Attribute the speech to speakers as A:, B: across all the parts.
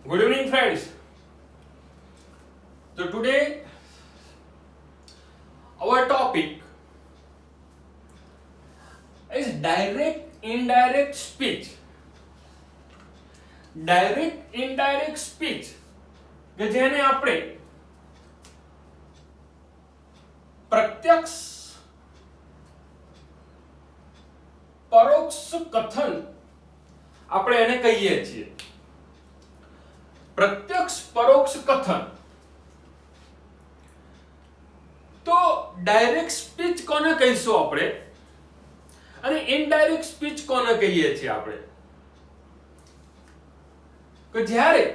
A: Good evening, friends. So today our topic is direct indirect speech. Direct indirect speech કે જેને આપણે પ્રત્યક્ષ પરોક્ષ કથન આપણે એને કહીએ છીએ. પ્રત્યક્ષ પરોક્ષ કથન. તો ડાયરેક્ટ સ્પીચ કોને કહીશું આપણે અને ઇનડાયરેક્ટ સ્પીચ કોને કહીએ છીએ આપણે? કે જ્યારે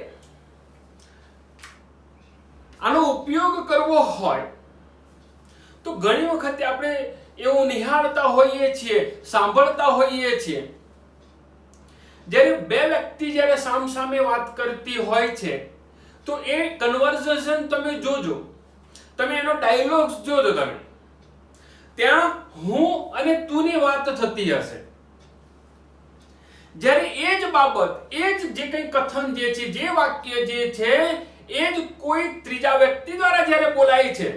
A: આનો ઉપયોગ કરવો હોય તો ઘણી વખત આપણે એવું નિહાળતા હોઈએ છીએ, સાંભળતા હોઈએ છીએ, જ્યારે બે વ્યક્તિ જ્યારે સામસામે વાત કરતી હોય છે તો એ કન્વર્સેશન તમે જોજો, તમે એનો ડાયલોગ્સ જોજો, તમે ત્યાં હું અને તુંની વાત થતી હશે. જ્યારે એ જ બાબત, એ જ જે કંઈ કથન જે છે, જે વાક્ય જે છે, એ જ કોઈ ત્રીજા વ્યક્તિ દ્વારા જ્યારે બોલાય છે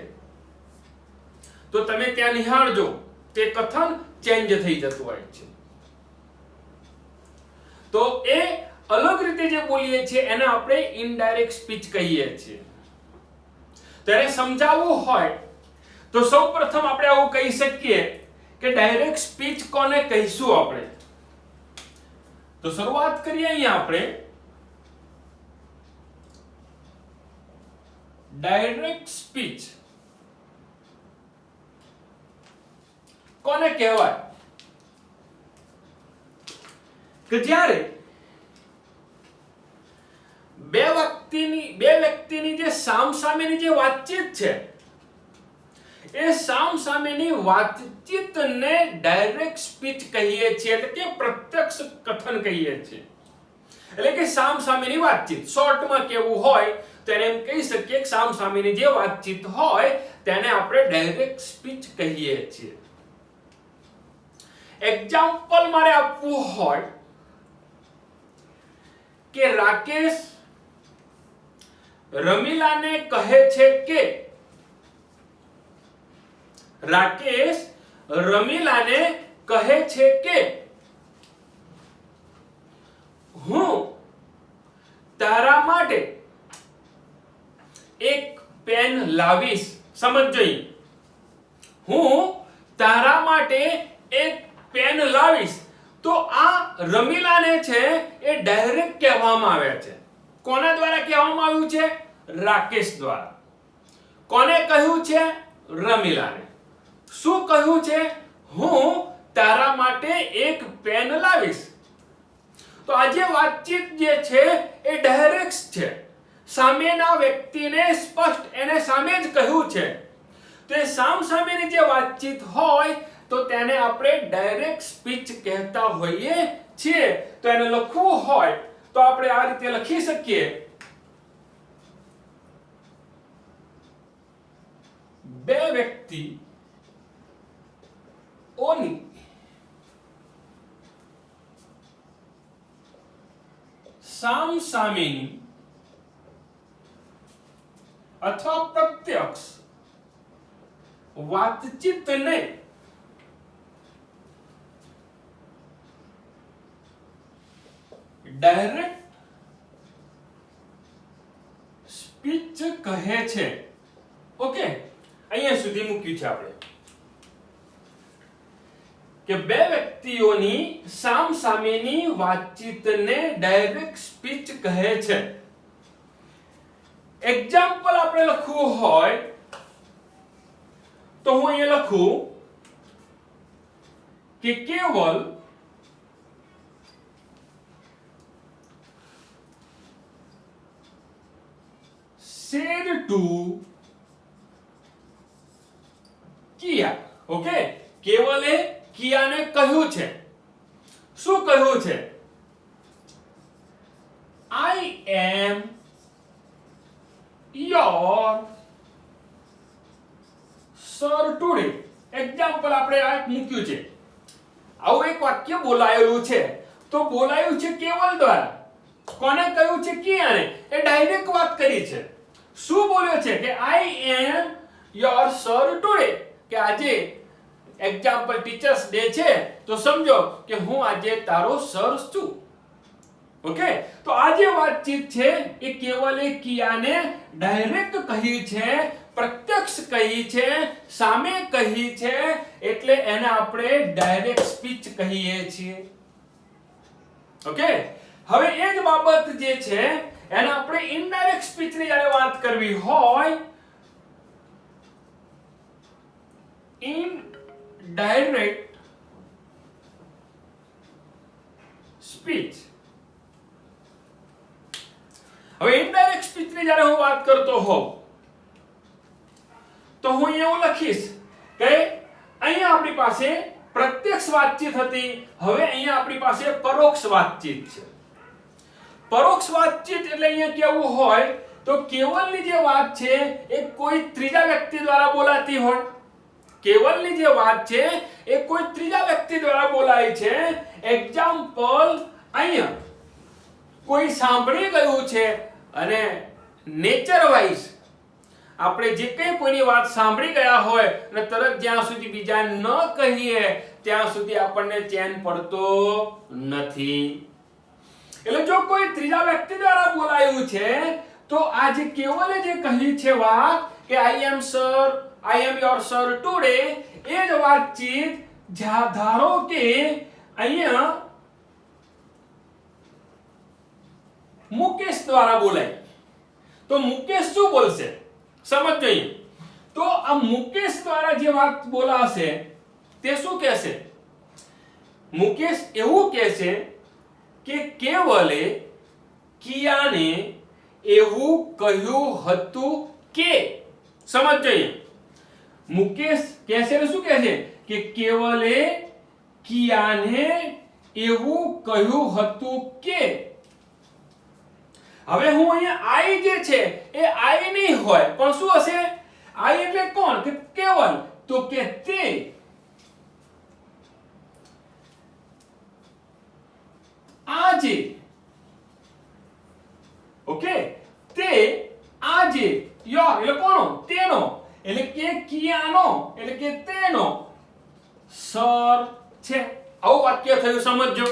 A: તો તમે ત્યાં નિહાળજો, તે કથન ચેન્જ થઈ જતું હોય છે. તો એ અલગ રીતે જે બોલીએ છીએ એને આપણે ઇનડાયરેક્ટ સ્પીચ કહીએ છીએ. ત્યારે સમજાવવું હોય તો સૌપ્રથમ આપણે આવું કહી શકીએ કે ડાયરેક્ટ સ્પીચ કોને કહીશું આપણે. તો શરૂઆત કરીએ અહીંયા આપણે. ડાયરેક્ટ સ્પીચ કોને કહેવાય? કે જ્યારે બે વ્યક્તિની જે સામસામેની જે વાતચીત છે એ સામસામેની વાતચીતને ડાયરેક્ટ સ્પીચ કહીએ છીએ, એટલે કે પ્રત્યક્ષ કથન કહીએ છીએ. એટલે કે સામસામેની વાતચીત, શોર્ટમાં કેવું હોય તો એને એમ કહી શકીએ કે સામસામેની જે વાતચીત હોય તેને આપણે ડાયરેક્ટ સ્પીચ કહીએ છીએ. એક્ઝામ્પલ મારે આપવું હોય કે રાકેશ રમીલાને કહે છે કે, રાકેશ રમીલાને કહે છે કે હું તારા માટે એક પેન લાવીશ. સમજો, હું તારા માટે એક પેન લાવીશ. તો આ રમીલાને છે એ ડાયરેક્ટ કહેવામાં આવે છે. કોના દ્વારા કહેવામાં આવ્યું છે? રાકેશ દ્વારા. કોને કહ્યું છે? રમીલાને. શું કહ્યું છે? હું તારા માટે એક પેન લાવીશ. તો આ જે વાતચીત જે છે એ ડાયરેક્ટ છે. સામેના વ્યક્તિને સ્પષ્ટ એને સામે જ કહ્યું છે. તો એ સામસામેની જે વાતચીત હોય તો તેને આપણે ડાયરેક્ટ સ્પીચ કહેતા હોઈએ છીએ. તો એને લખવું હોય તો આપણે આ રીતે લખી શકીએ. બે વ્યક્તિઓની સામસામેની અથવા પ્રત્યક્ષ વાતચીતને ડાયરેક્ટ સ્પીચ કહે છે. ઓકે, અહીંયા સુધી મૂક્યું છે આપણે કે બે વ્યક્તિઓની સામસામેની વાતચીતને ડાયરેક્ટ સ્પીચ કહે છે. એક્ઝામ્પલ આપણે લખવું હોય તો હું અહીંયા લખું કે કેવલ said to કિયા. ઓકે, કેવલે કિયાને કહ્યું છે. શું કહ્યું છે? I am your sir today. Example આપણે આ મૂક્યું છે. આવું એક વાક્ય બોલાયેલું છે તો બોલાયું છે કેવલ દ્વારા. કોને કહ્યું છે કિયાને? એ ડાયરેક્ટ વાત કરી છે. શું બોલ્યો છે કે આઈ એમ યોર સર ટુડે, કે આજે એક્ઝામ્પલ ટીચર્સ ડે છે તો સમજો કે હું આજે તારો સર છું. ઓકે, તો આ જે વાતચીત છે એ કેવલે કિયાને ડાયરેક્ટ કહી છે, પ્રત્યક્ષ કહી છે, સામે કહી છે, એટલે એને આપણે ડાયરેક્ટ સ્પીચ કહીએ છીએ. ઓકે, હવે એ જ બાબત જે છે એને આપણે ઇનડાયરેક્ટ સ્પીચ ની જ્યારે વાત કરવી હોય, ઇનડાયરેક્ટ સ્પીચ. હવે ઇનડાયરેક્ટ સ્પીચ ની જ્યારે હું વાત કરતો હોઉં તો હું એવું લખીશ કે અહીંયા આપણી પાસે પ્રત્યક્ષ વાતચીત હતી, હવે અહીંયા આપણી પાસે પરોક્ષ વાતચીત છે. પરોક્ષ વાતચીત એટલે અહીંયા કેવું હોય તો કેવલની જે વાત છે એ કોઈ ત્રીજા વ્યક્તિ દ્વારા બોલાતી હોય. કેવલની જે વાત છે એ કોઈ ત્રીજા વ્યક્તિ દ્વારા બોલાય છે. એક્ઝામ્પલ, અહીંયા કોઈ સાંભળી ગયું છે અને નેચર વાઇઝ આપણે જે કંઈ કોઈની વાત સાંભળી ગયા હોય અને તરત જ્યાં સુધી બીજા ન કહીએ ત્યાં સુધી આપણને ચેન પડતો નથી. એટલે જો કોઈ ત્રીજા વ્યક્તિ દ્વારા બોલાયું છે તો આ જે કેવલે જે કહી છે વાત કે આઈ એમ યોર સર ટુડે, એ જ વાતચીત ધારો કે અહીંયા મુકેશ દ્વારા બોલાય તો મુકેશ શું બોલશે સમજ જોઈએ. તો આ મુકેશ દ્વારા જે વાત બોલાશે તે શું કહેશે? મુકેશ એવું કહેશે કે કેવલે કિયાને એવું કહ્યું હતું કે. સમજ જોઈએ, મુકેશ કહેશે એટલે શું કહેશે કે કેવલે કિયાને એવું કહ્યું હતું કે. હવે હું અહીંયા આઈ જે છે એ આઈ નહીં હોય પણ શું હશે? આઈ એટલે કોણ? કે કેવલ. તો કે તે આજે. ઓકે, તે આજે યોર એટલે કોનો? તેનો, એટલે કે કિયાનો એટલે કે તેનો સર છે. આવું વાક્ય થયું, સમજજો.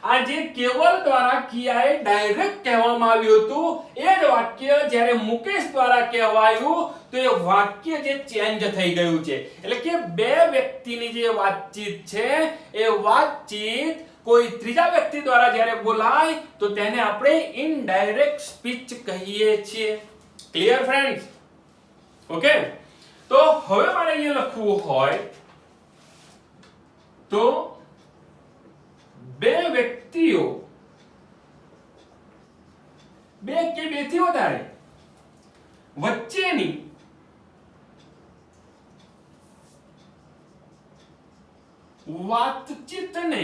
A: આ જે કેવલ દ્વારા કિયાએ ડાયરેક્ટ કહેવામાં આવ્યું હતું એ જ વાક્ય જ્યારે મુકેશ દ્વારા કહેવાયું તો એ વાક્ય જે ચેન્જ થઈ ગયું છે. એટલે કે બે વ્યક્તિની જે વાતચીત છે એ વાતચીત કોઈ ત્રીજા વ્યક્તિ દ્વારા જ્યારે બોલાય તો તેને આપણે ઇનડાયરેક્ટ સ્પીચ કહીએ છીએ. Clear friends? ઓકે, તો હવે મારે અહીંયા લખવું હોય તો બે વ્યક્તિઓ, બે કે બેથી વધારે વચ્ચેની વાતચીતને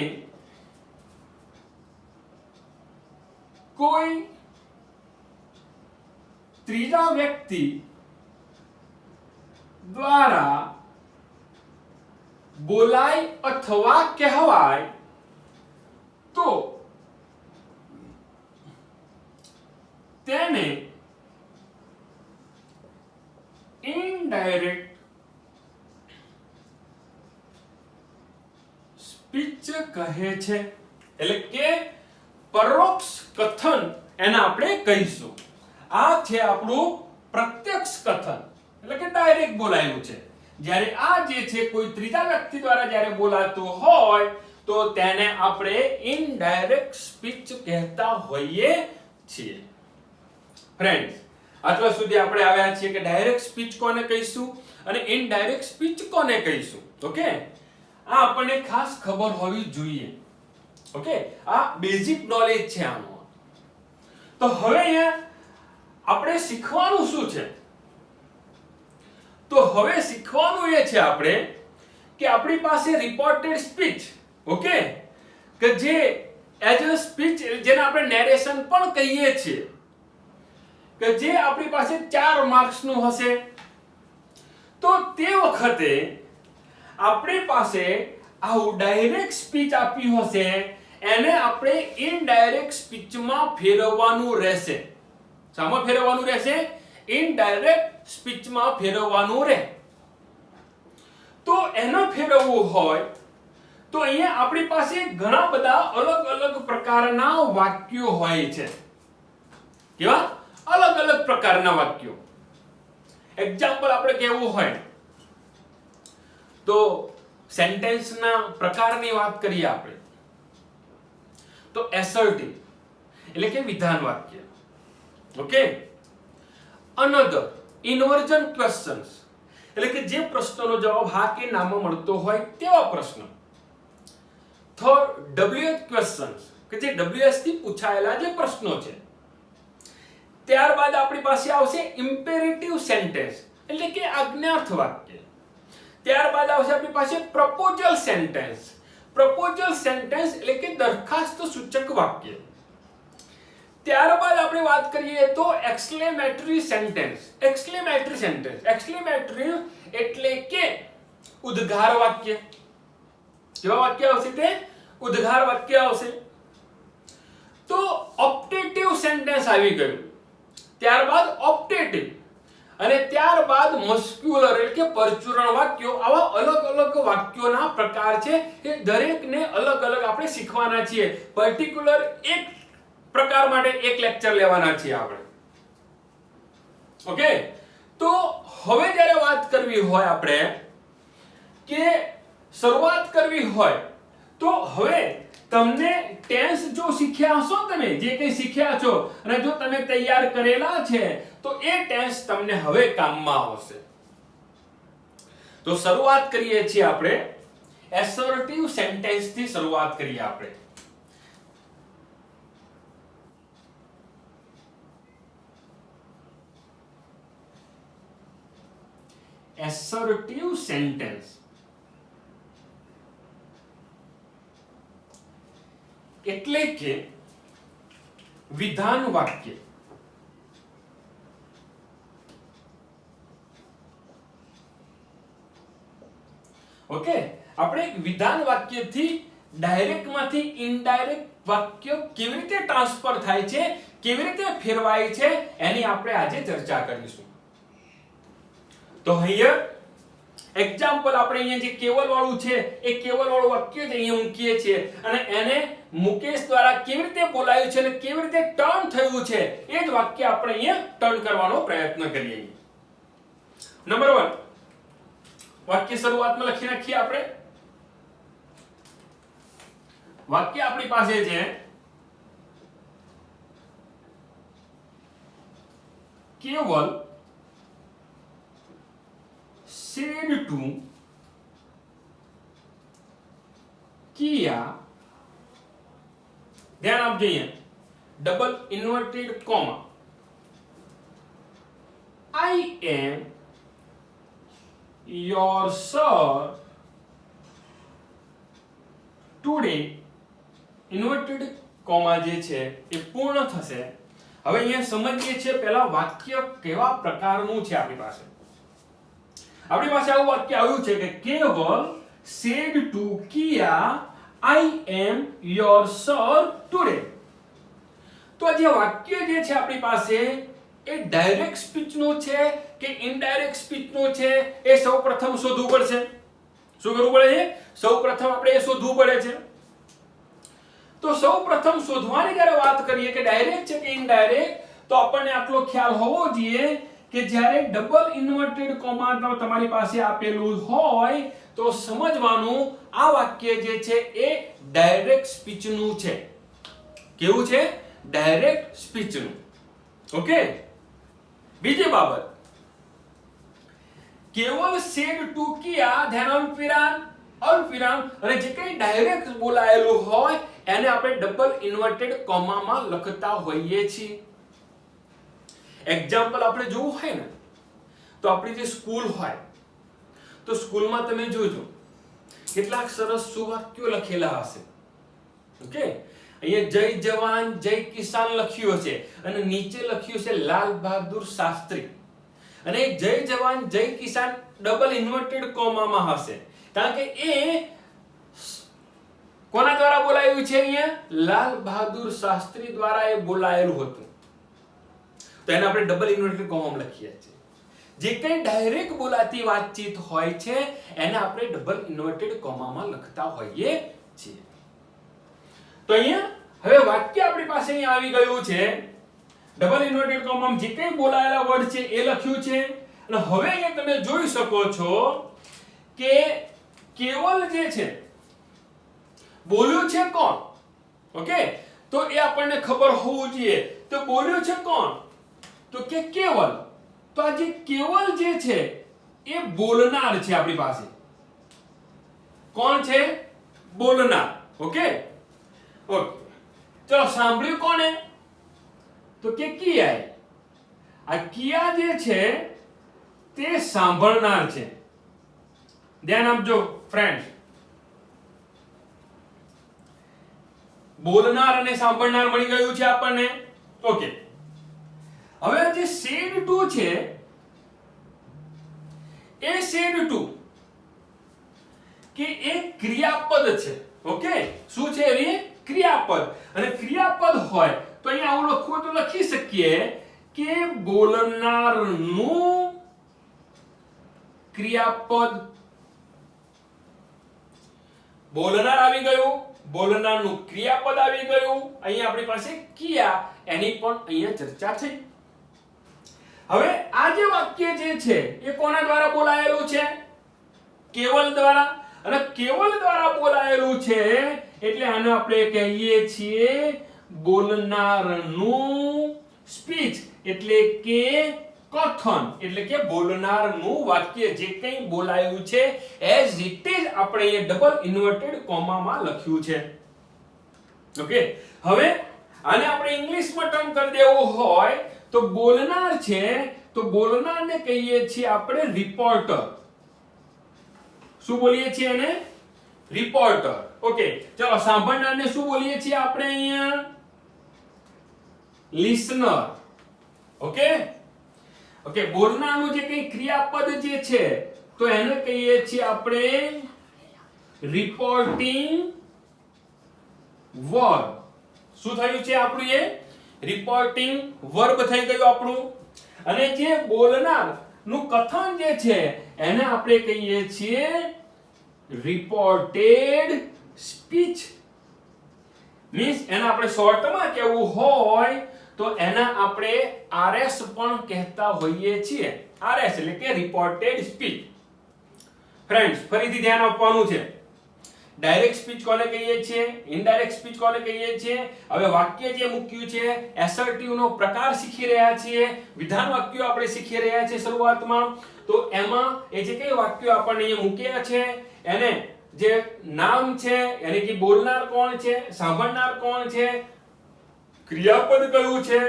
A: કોઈ ત્રીજા વ્યક્તિ દ્વારા બોલાય અથવા કહેવાય તો તેને ઇનડાયરેક્ટ સ્પીચ કહે છે. એટલે કે પરોક્ષ કથન એને આપણે કહીશું. આ છે આપણું પ્રત્યક્ષ કથન, એટલે કે ડાયરેક્ટ બોલાયું છે. જ્યારે આ જે છે કોઈ ત્રીજા વ્યક્તિ દ્વારા જ્યારે બોલાતું હોય તો તેને આપણે ઇનડાયરેક્ટ સ્પીચ કહેતા હોઈએ છીએ. ફ્રેન્ડ્સ, આટલા સુધી આપણે આવ્યા છીએ કે ડાયરેક્ટ સ્પીચ કોને કહીશું અને ઇનડાયરેક્ટ સ્પીચ કોને કહીશું. ઓકે, આ આપણને ખાસ ખબર હોવી જોઈએ. ઓકે, આ બેઝિક નોલેજ છે આનો. તો હવે અહીંયા આપણે શીખવાનું શું છે? તો હવે શીખવાનું એ છે આપણે કે આપણી પાસે રિપોર્ટેડ સ્પીચ, ઓકે, કે જે એઝ અ સ્પીચ જેને આપણે નેરેશન પણ કહીએ છીએ, કે જે આપણી પાસે 4 માર્ક્સનું હશે. તો તે વખતે આપણી પાસે આવું ડાયરેક્ટ સ્પીચ આપ્યું હશે એને આપણે ઇનડાયરેક્ટ સ્પીચમાં ફેરવવાનું રહેશે. શામાં ફેરવવાનું રહેશે? ઇનડાયરેક્ટ સ્પીચમાં ફેરવવાનું રહે. તો એને ફેરવવું હોય તો અહીંયા આપણી પાસે ઘણા બધા અલગ અલગ પ્રકારના વાક્યો હોય છે. કેવા? અલગ અલગ પ્રકારના વાક્યો. એક્ઝામ્પલ આપણે કહેવું હોય તો સેન્ટેન્સના પ્રકારની વાત કરીએ આપણે તો એસર્ટિવ એટલે કે વિધાન વાક્ય. ઓકે. અનધર ઇન્વર્જન ક્વેશ્ચન્સ એટલે કે જે પ્રશ્નનો જવાબ હા કે નામાં મળતો હોય તેવા પ્રશ્ન. થર્ડ WH ક્વેશ્ચન્સ કે જે WH થી પૂછાયેલા જે પ્રશ્નો છે. ત્યારબાદ આપણી પાસે આવશે ઇમ્પેરેટિવ સેન્ટેન્સ એટલે કે આજ્ઞાર્થ વાક્ય. ત્યારબાદ આવશે આપણી પાસે પ્રપોઝલ સેન્ટેન્સ. પ્રપોઝલ સેન્ટેન્સ એટલે કે દરખાસ્ત સૂચક વાક્ય. ત્યારબાદ આપણે વાત કરીએ તો એક્સક્લેમેટરી સેન્ટેન્સ. એક્સક્લેમેટરી એટલે કે ઉદ્ગાર વાક્ય. કેવા વાક્ય આવશે? તે ઉદ્ગાર વાક્ય આવશે. તો ઓપ્ટેટિવ સેન્ટેન્સ આવી ગયું. ત્યારબાદ ઓપ્ટેટિવ અને ત્યારબાદ મસ્ક્યુલર એટલે કે પરચુરણ વાક્યો. આવા અલગ અલગ વાક્યોના પ્રકાર છે એ દરેકને અલગ અલગ આપણે શીખવાના છીએ. પર્ટિક્યુલર એક પ્રકાર માટે એક લેક્ચર લેવાના છીએ આપણે. ઓકે. તો હવે જ્યારે વાત કરવી હોય આપણે કે શરૂઆત કરવી હોય તો હવે તમને ટેન્સ જો શીખ્યા હશો, તમે જે કંઈ શીખ્યા છો અને જો તમે તૈયાર કરેલા છે તો એ ટેન્સ તમને હવે કામમાં આવશે. તો શરૂઆત કરીએ છીએ આપણે એસર્ટિવ સેન્ટેન્સ થી શરૂઆત કરીએ આપણે. એસર્ટિવ સેન્ટેન્સ એટલે કે વિધાન વાક્ય. ઓકે. આપણે એક વિધાન વાક્યથી ડાયરેક્ટ માંથી ઇનડાયરેક્ટ વાક્ય કેવી રીતે ટ્રાન્સફર થાય છે, કેવી રીતે ફેરવાય છે એની આપણે આજે ચર્ચા કરીશું. તો અહીંયા એક્ઝામ્પલ આપણે અહીંયા જે કેવલ વાળું છે એ કેવલ વાળું વાક્ય જ અહીંયા મૂકીએ છીએ અને એને મુકેશ દ્વારા કેવી રીતે બોલાયું છે અને કેવી રીતે ટર્ન થયું છે એ જ વાક્ય આપણે અહીંયા ટર્ન કરવાનો પ્રયત્ન કરીએ. નંબર 1 વાક્ય શરૂઆતમાં લખી નાખીએ આપણે. વાક્ય આપણી પાસે છે કેવલ said to કિયા. ધ્યાન આપજો અહીંયા double inverted comma I am your sir today. Inverted comma જે છે એ પૂર્ણ થશે. હવે અહીંયા સમજીએ છીએ પહેલા વાક્ય કેવા પ્રકારનું છે. આપણી પાસે આવું વાક્ય આવ્યું છે કે કેવલ said to Kia I am your sir today. તો આ જે વાક્ય જે છે આપણી પાસે એ ડાયરેક્ટ સ્પીચ નું છે કે ઇનડાયરેક્ટ સ્પીચ નું છે એ સૌપ્રથમ શોધવું પડશે. શું કરવું પડે છે? સૌપ્રથમ આપણે એ શોધવું પડે છે. તો સૌપ્રથમ શોધવાની જ્યારે વાત કરીએ કે ડાયરેક્ટ છે કે ઇનડાયરેક્ટ તો આપણને આટલો ખ્યાલ હોવો જોઈએ કે જ્યારે ડબલ ઇન્વર્ટેડ કોમા તમારી પાસે આપેલું હોય તો સમજવાનું આ વાક્ય જે છે એ ડાયરેક્ટ સ્પીચ નું છે. કેવું છે? ડાયરેક્ટ સ્પીચ નું. ઓકે. બીજી બાબત કેવલ સેડ ટુ કિયા ધ્યાન અલ્પવિરામ અને જે કંઈ ડાયરેક્ટ બોલાયેલું હોય એને આપણે ડબલ ઇન્વર્ટેડ કોમામાં લખતા હોઈએ છીએ. એક્ઝામ્પલ આપણે જોવું હોય ને તો આપણી જે સ્કૂલ હોય તો સ્કૂલમાં તમે જોજો કેટલાક સરસ સુવાક્યો લખેલા હશે. ઓકે. અહીંયા જય જવાન જય કિસાન લખ્યું હશે અને નીચે લખ્યું છે લાલ બહાદુર શાસ્ત્રી અને જય જવાન જય કિસાન ડબલ ઇન્વર્ટેડ કોમામાં હશે કારણ કે એ કોના દ્વારા બોલાયું છે? અહીંયા લાલ બહાદુર શાસ્ત્રી દ્વારા એ બોલાયેલું હતું. તો એને આપણે ડબલ ઇન્વર્ટેડ કોમામાં લખીએ છીએ. જે કંઈ ડાયરેક્ટ બોલાતી વાતચીત હોય છે એને આપણે ડબલ ઇન્વર્ટેડ કોમામાં લખતા હોઈએ છીએ. તો અહીંયા હવે વાક્ય આપણી પાસે અહીંયા આવી ગયું છે. ડબલ ઇન્વર્ટેડ કોમામાં જે કંઈ બોલાયેલા વર્ડ છે એ લખ્યું છે. અને હવે અહીંયા તમે જોઈ શકો છો કે કેવલ જે છે બોલ્યું છે કોણ? ઓકે, તો એ આપણને ખબર હોવું જોઈએ. તો બોલ્યું છે કોણ? તો કે કેવલ. તો આ જે કેવલ જે છે એ બોલનાર છે આપણી પાસે. કોણ છે? બોલનાર. ઓકે ઓકે, ચલો સાંભળ્યું કોને? તો કે કિયાએ. આ કિયા જે છે તે સાંભળનાર છે. ધ્યાન આપજો ફ્રેન્ડ્સ. બોલનાર અને સાંભળનાર મળી ગયું છે આપણને. ઓકે, હવે જે said to છે એ said to કે એ ક્રિયાપદ છે. ઓકે, શું છે એ? ક્રિયાપદ. અને ક્રિયાપદ હોય તો અહીંયા આવું લખવું તો લખી શકીએ કે બોલનારનું ક્રિયાપદ. બોલનાર આવી ગયું, બોલનારનું ક્રિયાપદ આવી ગયું. અહીંયા આપણી પાસે કિયા, એની પણ અહીંયા ચર્ચા થઈ. હવે આ જે વાક્ય જે છે એ કોના દ્વારા બોલાયેલું છે? કેવલ દ્વારા. અને કેવલ દ્વારા બોલાયેલું છે એટલે આને આપણે કહીએ છીએ બોલનારનું સ્પીચ, એટલે કે કથન. એટલે કે બોલનારનું વાક્ય જે કંઈ બોલાયું છે એઝ ઇટ ઇઝ આપણે એ ડબલ ઇન્વર્ટેડ કોમામાં લખ્યું છે. ઓકે, હવે આને આપણે ઇંગ્લિશમાં ટર્મ કરી દેવું હોય તો બોલનાર છે તો બોલનારને કહીએ છીએ આપણે રિપોર્ટર. શું બોલીએ છીએ એને? રિપોર્ટર. ઓકે, ચલો સાંભળનારને શું બોલીએ છીએ આપણે અહીંયા? લિસનર. ઓકે ઓકે, બોલનારનું જે કંઈ ક્રિયાપદ જે છે તો એને કહીએ છીએ આપણે રિપોર્ટિંગ વર્બ. શું થયું છે આપણું? એ રિપોર્ટિંગ વર્બ થઈ ગયું આપણું. અને જે બોલનાર નું કથન જે છે એને આપણે કહીએ છીએ રિપોર્ટેડ સ્પીચ. મીન્સ એને આપણે શોર્ટમાં કહેવું હોય તો એના આપણે આરએસ પણ કહેતા હોઈએ છીએ. આરએસ એટલે કે રિપોર્ટેડ સ્પીચ. ફ્રેન્ડ્સ, ફરીથી ધ્યાન આપવાનું છે. ડાયરેક્ટ સ્પીચ કોને કહીએ છીએ? ઇનડાયરેક્ટ સ્પીચ કોને કહીએ છીએ? હવે વાક્ય જે મૂક્યું છે એસર્ટિવ નો પ્રકાર શીખી રહ્યા છીએ, વિધાન વાક્યો આપણે શીખી રહ્યા છીએ શરૂઆતમાં. તો એમાં એ જે કઈ વાક્યો આપણને અહીંયા મૂક્યા છે એને જે નામ છે એટલે કે બોલનાર કોણ છે, સાંભળનાર કોણ છે, ક્રિયાપદ કયું છે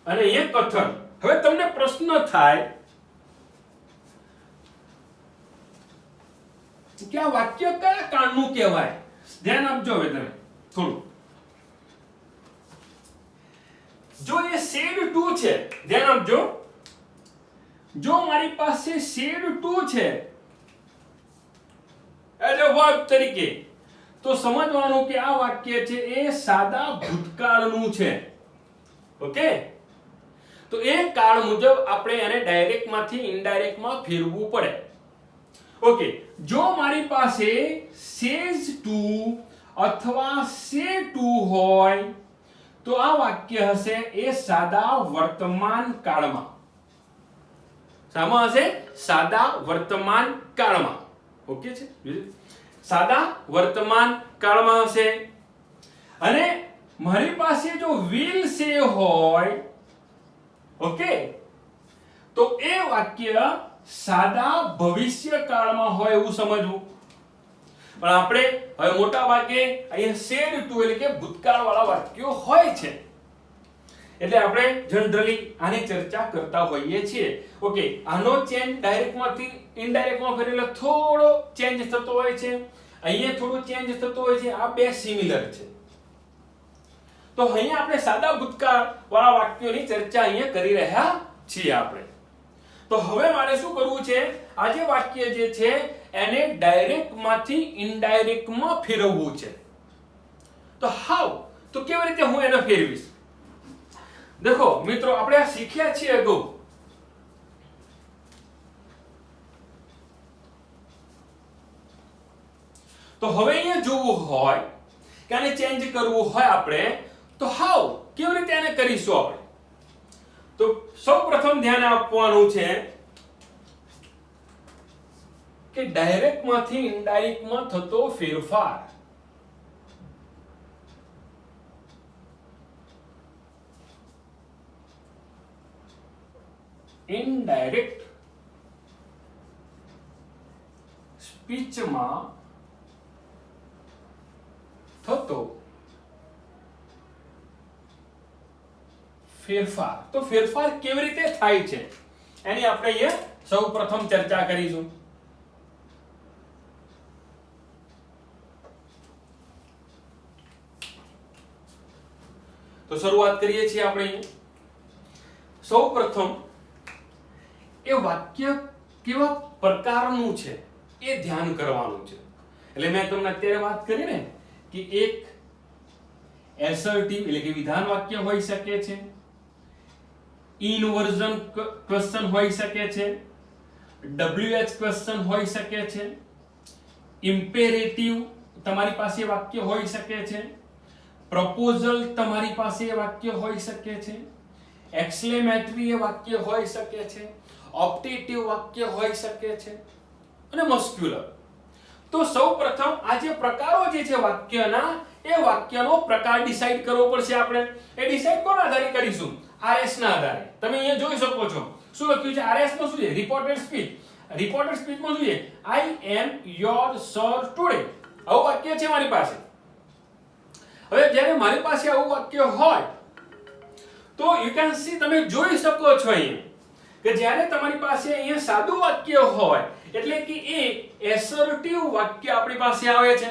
A: અને એ કથન. હવે તમને પ્રશ્ન થાય કે આ વાક્ય કયા કાળનું કહેવાય? ધ્યાન આપજો હવે તમે થોડું. જો એ said to છે, ધ્યાન આપજો. જો મારી પાસે said to છે એટલે વર્બ તરીકે, તો સમજવાનું કે આ વાક્ય છે એ સાદા ભૂતકાળનું છે. ઓકે, તો એ કાળ મુજબ આપણે એને ડાયરેક્ટ માંથી ઇનડાયરેક્ટ માં ફેરવવું પડે. ઓકે, જો મારી પાસે says to અથવા say to હોય તો આ વાક્ય હશે એ સાદા વર્તમાન કાળમાં. શામાં હશે? સાદા વર્તમાન કાળમાં. ઓકે છે, સાદા વર્તમાન કાળમાં હશે. અને મારી પાસે જો will say હોય, ઓકે, તો એ વાક્ય સાદા ભવિષ્ય કાળમાં હોય એવું સમજવું. પણ આપણે હવે મોટા ભાગે અહીંયા said to એટલે કે ભૂતકાળ વાળા વાક્યો હોય છે એટલે આપણે જનરલી આની ચર્ચા કરતા હોઈએ છીએ. ઓકે, આનો ચેન્જ ડાયરેક્ટ માંથી ઇનડાયરેક્ટ માં ફેરવેલો થોડો ચેન્જ થતો હોય છે, અહીંયા થોડો ચેન્જ થતો હોય છે. આ બે સિમિલર છે. તો અહીંયા આપણે સાદા ભૂતકાળ વાળા વાક્યોની ચર્ચા અહીંયા કરી રહ્યા છીએ આપણે. તો હવે મારે શું કરવું છે? આ જે વાક્ય જે છે એને ડાયરેક્ટ માંથી ઇનડાયરેક્ટ માં ફેરવવું છે. તો હાઉ, તો કેવી રીતે હું એને ફેરવીશ? દેખો મિત્રો, આપણે આ શીખ્યા છીએ અગાઉ. તો હવે અહીંયા જોવું હોય કે આને ચેન્જ કરવું હોય આપણે, તો હાઉ, કેવી રીતે આને કરીશું આપણે? તો સૌપ્રથમ ધ્યાન આપવાનું છે કે ડાયરેક્ટ માંથી ઇનડાયરેક્ટ માં થતો ફેરફાર. ઇનડાયરેક્ટ સ્પીચમાં થતો ફેરફાર. તો ફેરફાર કેવી રીતે થાય છે એની આપણે અહીંયા સૌપ્રથમ ચર્ચા કરીશું. તો શરૂઆત કરીએ છીએ આપણે. સૌપ્રથમ એ વાક્ય કેવા પ્રકારનું છે એ ધ્યાન કરવાનું છે. એટલે મેં તમને અત્યારે વાત કરી ને કે એક એસર્ટિવ એટલે કે વિધાન વાક્ય હોઈ શકે છે, ઇનવર્ઝન ક્વેશ્ચન હોઈ શકે છે, WH ક્વેશ્ચન હોઈ શકે છે, ઇમ્પેરેટિવ તમારી પાસે વાક્ય હોઈ શકે છે, પ્રપોઝલ તમારી પાસે વાક્ય હોઈ શકે છે, એક્સક્લેમેટરી વાક્ય હોઈ શકે છે, ઓપ્ટેટિવ વાક્ય હોઈ શકે છે અને મસ્ક્યુલર. તો સૌપ્રથમ આ જે પ્રકારો જે છે વાક્યના, એ વાક્યનો પ્રકાર ડિસાઈડ કરવો પડશે આપણે. એ ડિસાઈડ કોના આધારે કરીશું? RS ના આધારે. તમે અહીંયા જોઈ શકો છો શું લખ્યું છે. RS માં શું છે? Reported speech. રિપોર્ટેડ સ્પીચમાં શું છે? આઈ એમ યોર સર ટુડે. આવું વાક્ય છે મારી પાસે. હવે જ્યારે મારી પાસે આવું વાક્ય હોય તો યુ કેન સી, તમે જોઈ શકો છો અહીંયા કે જ્યારે તમારી પાસે અહીંયા સાદું વાક્ય હોય એટલે કે એ એસર્ટિવ વાક્ય આપણી પાસે આવે છે.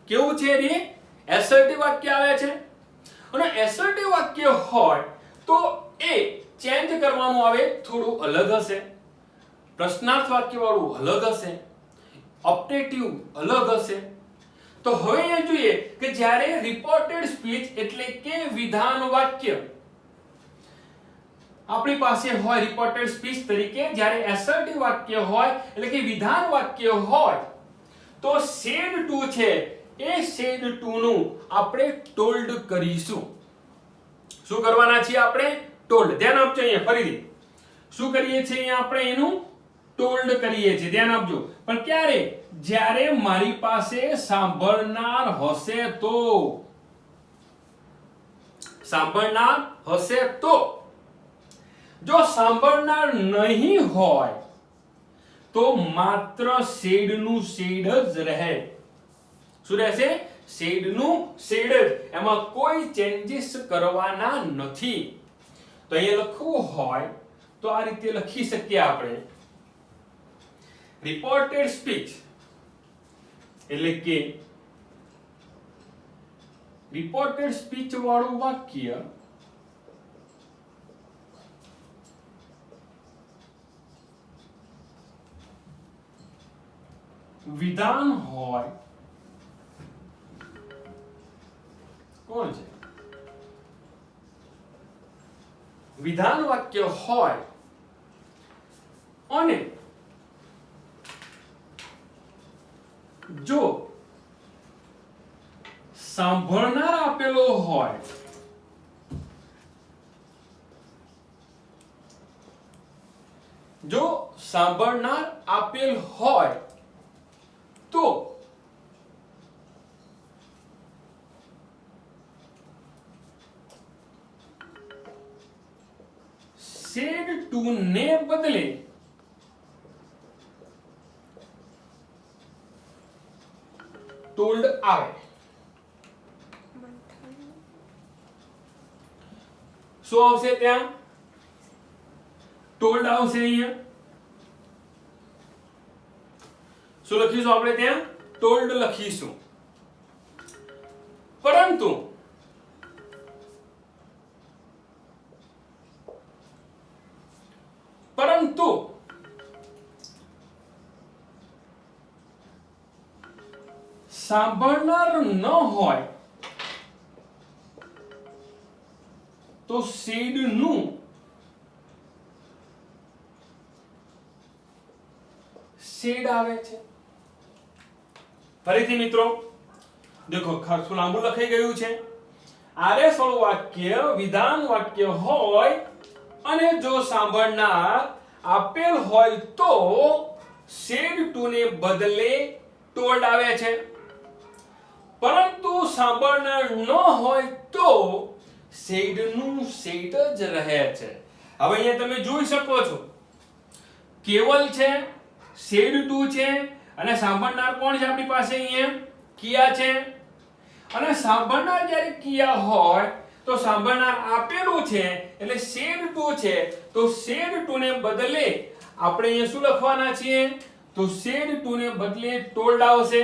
A: કેવું છે રે? એસર્ટિવ વાક્ય આવે છે. અને એસર્ટિવ વાક્ય હોય તો એ ચેન્જ કરવાનું આવે, થોડું અલગ હશે. પ્રશ્નાર્થ વાક્ય વાળું અલગ હશે, ઓપ્ટેટિવ અલગ હશે. તો હવે એ જોઈએ કે જ્યારે રિપોર્ટેડ સ્પીચ એટલે કે વિધાન વાક્ય આપણી પાસે હોય રિપોર્ટેડ સ્પીચ તરીકે, જ્યારે એસર્ટિવ વાક્ય હોય એટલે કે વિધાન વાક્ય હોય, તો સેડ ટુ છે એ સેડ ટુ નું આપણે ટોલ્ડ કરીશું. શું કરવાના છીએ આપણે? ટોલ્ડ. ધ્યાન આપજો અહીંયા ફરીથી. શું કરીએ છીએ અહીંયા આપણે? એનું ટોલ્ડ કરીએ છીએ. ધ્યાન આપજો. પણ ક્યારે? જ્યારે મારી પાસે સાંભળનાર હશે તો. સાંભળનાર હશે તો. જો સાંભળનાર નહીં હોય તો માત્ર શેડ નું શેડ જ રહે. શું રહેશે? શેડ નું શેડ જ. એમાં કોઈ ચેન્જીસ કરવાના નથી. તો અહીંયા લખવું હોય તો આ રીતે લખી શકીએ આપણે. રિપોર્ટેડ સ્પીચ એટલે કે રિપોર્ટેડ સ્પીચ વાળું વાક્ય વિધાન હોય. કોણ છે? વિધાન વાક્ય હોય અને જો સાંભળનાર આપેલો હોય આપેલ હોય તો said to ને બદલે told આવે. શું આવશે ત્યાં? told આવશે. અહીંયા શું લખીશું આપણે? ત્યાં told લખીશું. પરંતુ સાંભળનાર ન હોય તો શેડનું શેડ આવે છે. ફરીથી મિત્રો દેખો ખાસું લાંબુ લખાઈ ગયું છે. આરએસ વાળું વાક્ય વિધાન વાક્ય હોય અને જો સાંભળનાર આપેલ હોય તો શેડ ટુ ને બદલે ટોલ્ડ આવે છે, પરંતુ સાંભળનાર ન હોય તો શેડનું શેડ જ રહે છે. હવે અહીંયા તમે જોઈ શકો છો કેવલ છે, શેડ ટુ છે અને સાંભળનાર કોણ છે આપણી પાસે? અહીંયા કિયા છે. અને સાંભળનાર જ્યારે કિયા હોય તો સાંભળનાર આપેલું છે એટલે શેડ ટુ છે, તો શેડ ટુ ને બદલે આપણે અહીંયા શું લખવાના છીએ? તો શેડ ટુ ને બદલે ટોલ્ડ આવશે.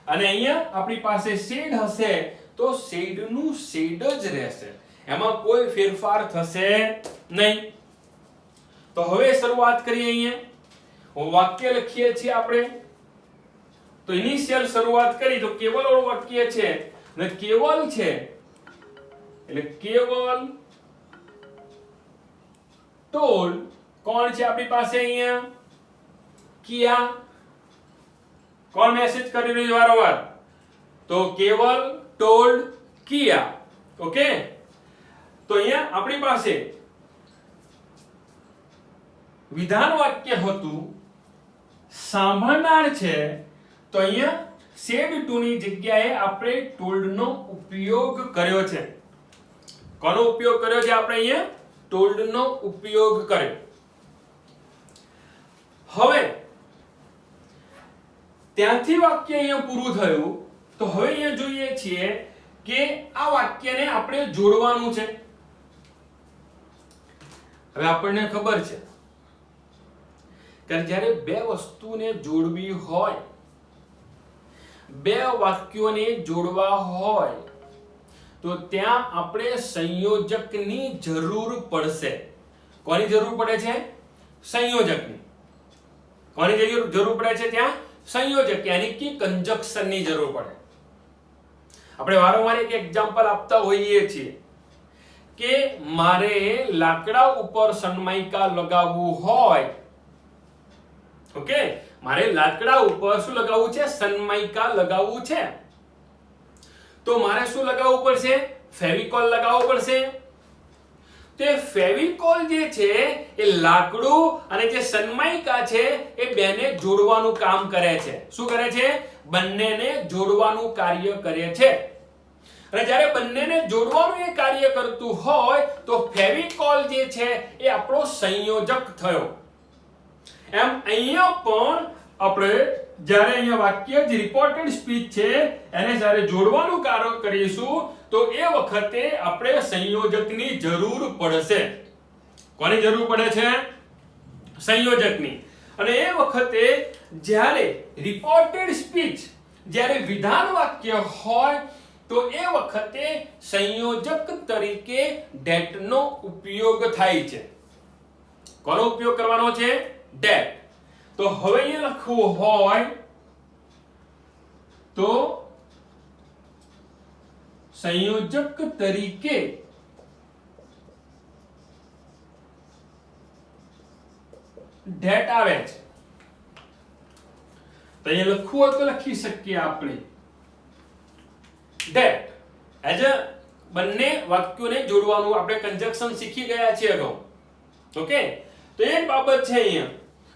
A: અને અહીંયા આપણી પાસે શેડ હશે તો શેડનું શેડ જ રહેશે, એમાં કોઈ ફેરફાર થશે નહીં. તો હવે શરૂઆત કરીએ. અહીંયા વાક્ય લખીએ છીએ આપણે. તો ઇનિશિયલ શરૂઆત કરી તો કેવલ વાળું વાક્ય છે અને કેવલ છે એટલે કેવલ ટોલ્ડ કોણ છે આપણી પાસે? અહીંયા કિયા. કોણ મેસેજ કરી રહ્યું વારંવાર? તો કેવલ ટોલ્ડ કિયા. ઓકે, તો અહીંયા આપણી પાસે વિધાન વાક્ય હતું, સાંભળનાર છે, તો અહીંયા શેડ ટુ ની જગ્યાએ આપણે ટોલ્ડ નો ઉપયોગ કર્યો છે. કોનો ઉપયોગ કર્યો છે? આપણે અહીંયા ટોલ્ડ નો ઉપયોગ કર્યો. હવે ત્યાંથી વાક્ય અહીંયા પૂરું થયું. તો હવે અહીંયા જોઈએ છીએ કે આ વાક્યને આપણે જોડવાનું છે. હવે આપણને ખબર છે કે જ્યારે બે વસ્તુને જોડવી હોય, બે વાક્યોને જોડવા હોય તો ત્યાં આપણે સંયોજકની જરૂર પડશે. કોની જરૂર પડે છે? સંયોજકની. કોની જરૂર પડે છે? ત્યાં સંયોજક યાની કે કંજક્શનની જરૂર પડે. આપણે વારંવાર એક એક્ઝામ્પલ આપતા હોઈએ છીએ કે મારે લાકડા ઉપર સનમાઇકા લગાવવું હોય. ઓકે, મારે લાકડા ઉપર શું લગાવવું છે? સનમાઇકા લગાવવું છે. તો મારે શું લગાવવું પડશે? ફેવિકોલ લગાવવું પડશે. તે ફેવિકોલ જે છે એ લાકડું અને જે સનમાઇકા છે એ બેને જોડવાનું કામ કરે છે. શું કરે છે? બંનેને જોડવાનું કાર્ય કરે છે. અને જ્યારે બંનેને જોડવાનું એ કાર્ય કરતું હોય તો ફેવિકોલ જે છે એ આપણો સંયોજક થયો. એમ અહીંયા પણ આપણે જ્યારે અહીંયા વાક્ય જે રિપોર્ટેડ સ્પીચ છે એને જ્યારે જોડવાનું કાર્ય કરીશું તો એ વખતે આપણે સંયોજકની જરૂર પડશે. કોની જરૂર પડે છે? સંયોજકની. અને એ વખતે જ્યારે રિપોર્ટેડ સ્પીચ, જ્યારે વિધાન વાક્ય હોય તો એ વખતે સંયોજક તરીકે that નો ઉપયોગ થાય છે. કોનો ઉપયોગ કરવાનો છે? that. તો હવે એ લખવું હોય તો સંયોજક તરીકે that આવે છે. તો અહીંયા લખવું હોય તો લખી શકીએ આપણે that. એજ બંને વાક્યોને જોડવાનું આપણે કંજક્શન શીખી ગયા છીએ અગાઉ. ઓકે, તો એક બાબત છે અહીંયા.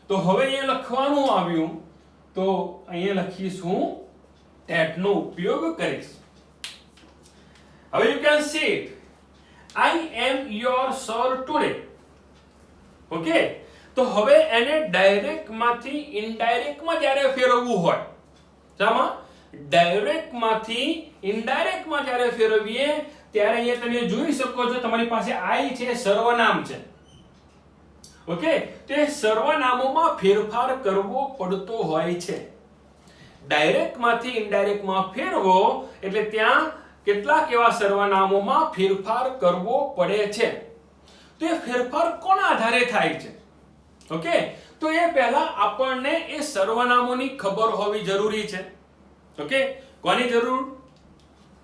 A: તો હવે અહીંયા લખવાનું આવ્યું તો અહીંયા લખીશું that નો ઉપયોગ કરીશ. હવે you can see it. I am your sir today. Okay, તો હવે એને ડાયરેક્ટ માંથી ઇનડાયરેક્ટ માં જ્યારે ફેરવવું હોય, શામાં? ડાયરેક્ટ માંથી ઇનડાયરેક્ટ માં જ્યારે ફેરવીએ ત્યારે અહીંયા તમે જોઈ શકો છો તમારી પાસે I છે, સર્વનામ છે. ઓકે, તે સર્વનામોમાં ફેરફાર કરવો પડતો હોય છે. ડાયરેક્ટ માંથી ઇનડાયરેક્ટ માં ફેરવો એટલે ત્યાં કેટલાક એવા સર્વનામોમાં ફેરફાર કરવો પડે છે. તો એ ફેરફાર કોના આધારે થાય છે? ઓકે, તો એ પહેલા આપણને એ સર્વનામોની ખબર હોવી જરૂરી છે. ઓકે, કોની જરૂર?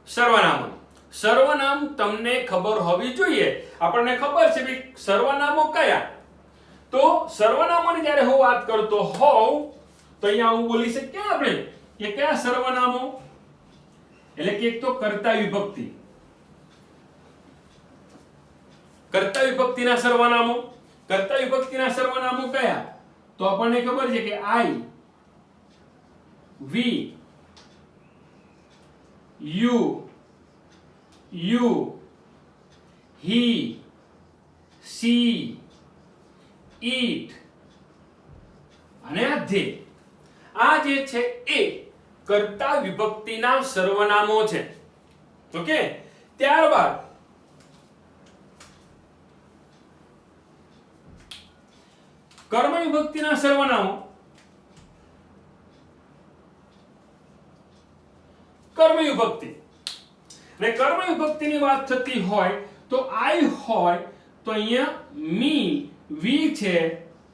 A: સર્વનામોની. સર્વનામ તમને ખબર હોવી જોઈએ. આપણને ખબર છે કે સર્વનામો કયા. તો સર્વનામોની જ્યારે હું વાત કરતો હોઉં તો અહીંયા હું બોલી શકીએ આપણે કે કયા સર્વનામો, એટલે કે એક તો કર્તા વિભક્તિ, કર્તા વિભક્તિના સર્વનામો. કર્તા વિભક્તિના સર્વનામો કયા? તો આપણને ખબર છે કે આઈ, વી, યુ, હી, સી, ઈટ અને ધે. આ જે છે એ કર્તા વિભક્તિના સર્વનામો છે. ઓકે. ત્યારબાદ કર્મ વિભક્તિના સર્વનામો. કર્મ વિભક્તિ, અને કર્મ વિભક્તિની વાત થતી હોય તો આઈ હોય તો અહીંયા મી, વી છે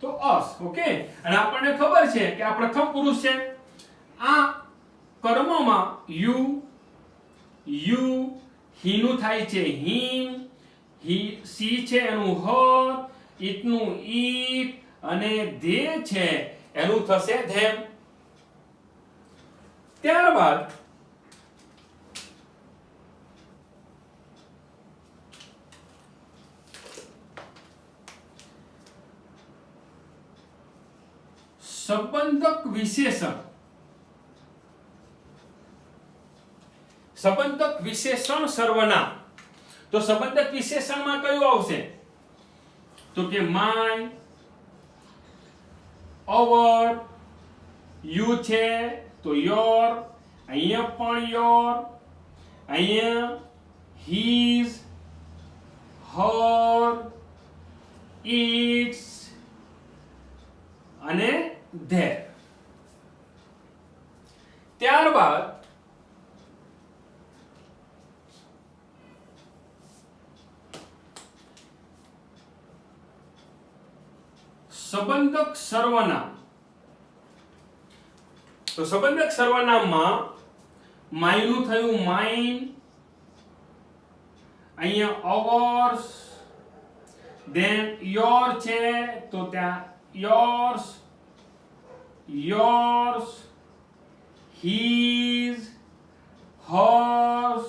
A: તો અસ. ઓકે. અને આપણને ખબર છે કે આ પ્રથમ પુરુષ છે. આ કર્મમાં યુ, હી નું થાય છે હિમ, સી છે એનું હર, ઈટ નું ઈટ અને ધે છે એનું થશે ધેમ. ત્યારબાદ સંબંધક વિશેષણ. સંબંધક વિશેષણ સર્વનામ. તો સંબંધક વિશેષણમાં કયું આવશે? તો કે માય, અવર, યુ છે તો યોર, અહીંયા પણ યોર, અહીંયા હીઝ, હર, ઇટ્સ અને ધેર. ત્યારબાદ સંબંધક સર્વનામ. તો સંબંધક સર્વનામમાં માય નું થયું માઇન, અહીંયા અવર્સ, ધેન યોર છે તો ત્યાં yours, his, hers,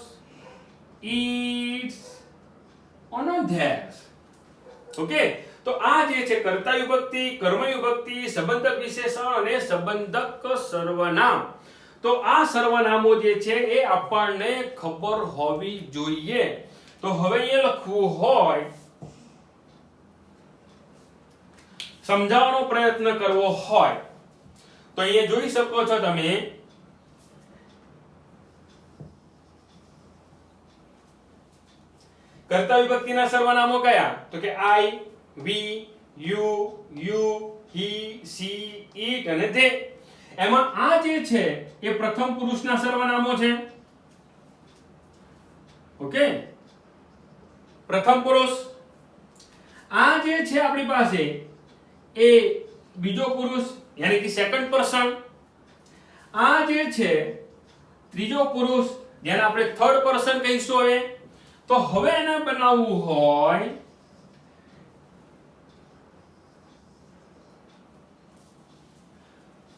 A: its અને theirs. ઓકે. તો આ જે છે કર્તા વિભક્તિ, કર્મ વિભક્તિ, સંબંધક વિશેષણ અને સંબંધક સર્વનામ. તો આ સર્વનામો જે છે એ આપણને ખબર હોવી જોઈએ. તો હવે અહીંયા લખવું હોય, સમજાવવાનો પ્રયત્ન કરવો હોય તો અહીંયા જોઈ શકો છો તમે કર્તા વિભક્તિના સર્વનામો કયા? તો કે આઈ, વી, યુ, હી, સી, ઈટ અને ધે. એમાં આ જે છે એ પ્રથમ પુરુષના સર્વનામો છે. ઓકે. પ્રથમ પુરુષ. આ જે છે આપણી પાસે એ બીજો પુરુષ યાની કે સેકન્ડ પર્સન. આ જે છે ત્રીજો પુરુષ જેને આપણે થર્ડ પર્સન કહીશું. હવે તો હવે એને બનાવવું હોય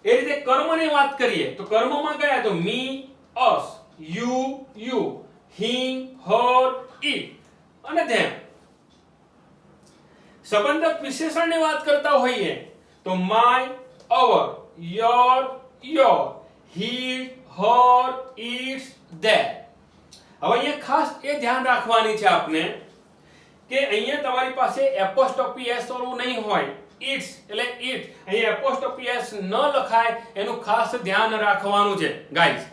A: એ રીતે કર્મની વાત કરીએ તો કર્મમાં કયા? તો મી, અસ, યુ, him, her, it અને them. સંબંધક વિશેષણની વાત કરતા હોઈએ તો my, our, your, his, her, its, their. હવે અહીંયા ખાસ એ ધ્યાન રાખવાની છે આપને કે અહીંયા તમારી પાસે એપોસ્ટ્રોફી s વાળું નહીં હોય. its એટલે it, અહીંયા એપોસ્ટ્રોફી s ન લખાય એનું ખાસ ધ્યાન રાખવાનું છે guys.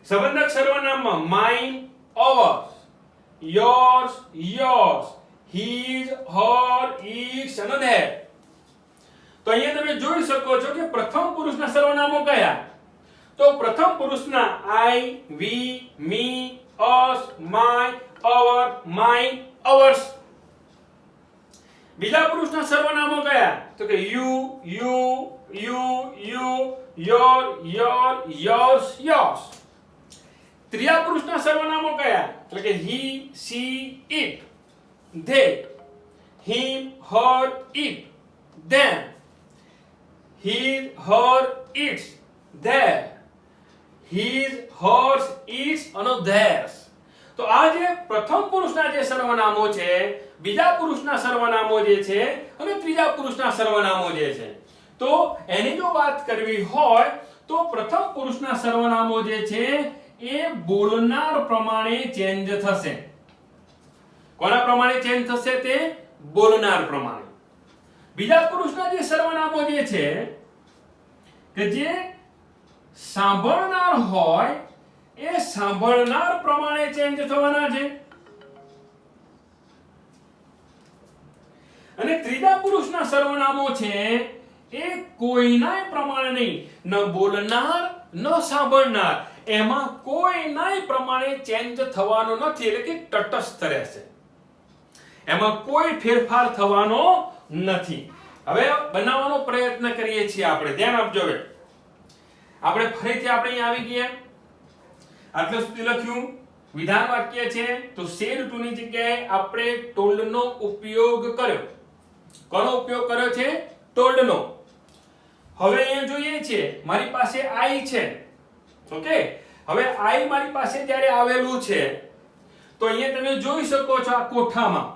A: સંબંધક સર્વનામમાં mine, ours, yours, his, her, its અને their. તો અહીંયા તમે જોઈ શકો છો કે પ્રથમ પુરુષના સર્વનામો કયા? તો પ્રથમ પુરુષના I, we, me, us, my, our, mine, ours. બીજા પુરુષના સર્વનામો કયા? તો કે you, your, yours. ત્રીજા પુરુષના સર્વનામો કયા? કે he she it, they him her it, them he her its, their his hers its અને theirs. તો આ જે પ્રથમ પુરુષના જે સર્વનામો છે, બીજા પુરુષના સર્વનામો જે છે અને ત્રીજા પુરુષના સર્વનામો જે છે, તો એની જો વાત કરવી હોય તો પ્રથમ પુરુષના સર્વનામો જે છે એ બોલનાર પ્રમાણે ચેન્જ થશે. કોના પ્રમાણે ચેન્જ થશે? તે બોલનાર પ્રમાણે. બીજા પુરુષના જે સર્વનામો જે છે કે જે સાંભળનાર હોય એ સાંભળનાર પ્રમાણે ચેન્જ થવાના છે. અને ત્રીજા પુરુષના સર્વનામો છે એ કોઈનાય પ્રમાણે નહીં, ન બોલનાર ન સાંભળનાર, એમાં કોઈનાય પ્રમાણે ચેન્જ થવાનો નથી, એટલે કે તટસ્થ રહેશે, એમાં કોઈ ફેરફાર થવાનો નથી. હવે બનાવવાનો પ્રયત્ન કરીએ છીએ આપણે. ધ્યાન આપજો. હવે આપણે ફરીથી આપણે અહીં આવી ગયા. આટલું સુધી લખ્યું. વિધાન વાક્ય છે તો said to ની જગ્યાએ આપણે told નો ઉપયોગ કર્યો. કોનો ઉપયોગ કર્યો છે? told નો. હવે અહીંયા જોઈએ છે મારી પાસે I છે. ઓકે, હવે I મારી પાસે જ્યારે આવેલું છે તો અહીંયા તમે જોઈ શકો છો આ કોઠામાં.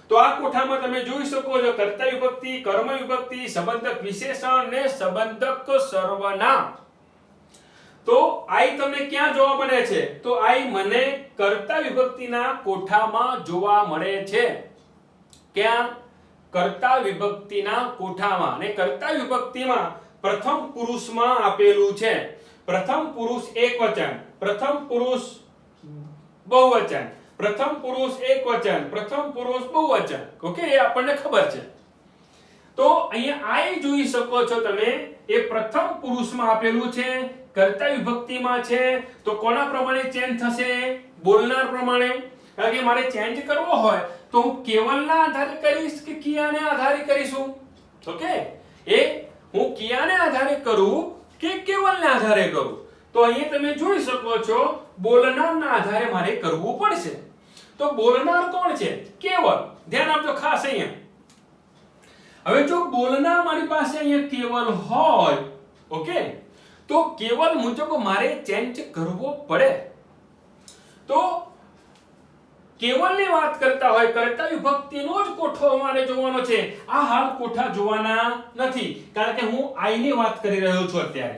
A: તો આ કોઠામાં તમે જોઈ શકો છો કર્તા વિભક્તિ, કર્મ વિભક્તિ, સંબંધક વિશેષણ ને સંબંધક સર્વનામ. તો I તમને ક્યાં જોવા મળે છે? તો I મને કર્તા વિભક્તિના કોઠામાં જોવા મળે છે. ક્યાં? કર્તા વિભક્તિના કોઠામાં. ને કર્તા વિભક્તિમાં પ્રથમ પુરુષમાં આપેલું છે. પ્રથમ પુરુષ એકવચન, પ્રથમ પુરુષ બહુવચન, પ્રથમ પુરુષ એકવચન, પ્રથમ પુરુષ બહુવચન. ઓકે, એ આપણને ખબર છે. તો અહીંયા I જોઈ શકો છો તમે, એ પ્રથમ પુરુષમાં આપેલું છે, કર્તા વિભક્તિમાં છે. તો કોના પ્રમાણે ચેન્જ થશે? બોલનાર પ્રમાણે. કારણ કે મારે ચેન્જ કરવો હોય તો હું કેવલના આધારે કરીશ કે ક્રિયાને આધારે કરીશું? ઓકે, એ હું ક્રિયાને આધારે કરું કે કેવલને આધારે કરું? તો અહીંયા તમે જોઈ શકો છો બોલનારના આધારે મારે કરવું પડશે. તો બોલનાર કોણ છે? કેવલ. ધ્યાન આપજો ખાસ અહીંયા. હવે જો બોલનાર મારી પાસે અહીંયા કેવલ હોય, ઓકે, તો કેવલ મુજબ મારે ચેન્જ કરવો પડે. તો કેવલની વાત કરતા હોય, કર્તા વિભક્તિનો જ કોઠો અમારે જોવાનો છે. આ હાલ કોઠા જોવાના નથી, કારણ કે હું I ની વાત કરી રહ્યો છું અત્યારે.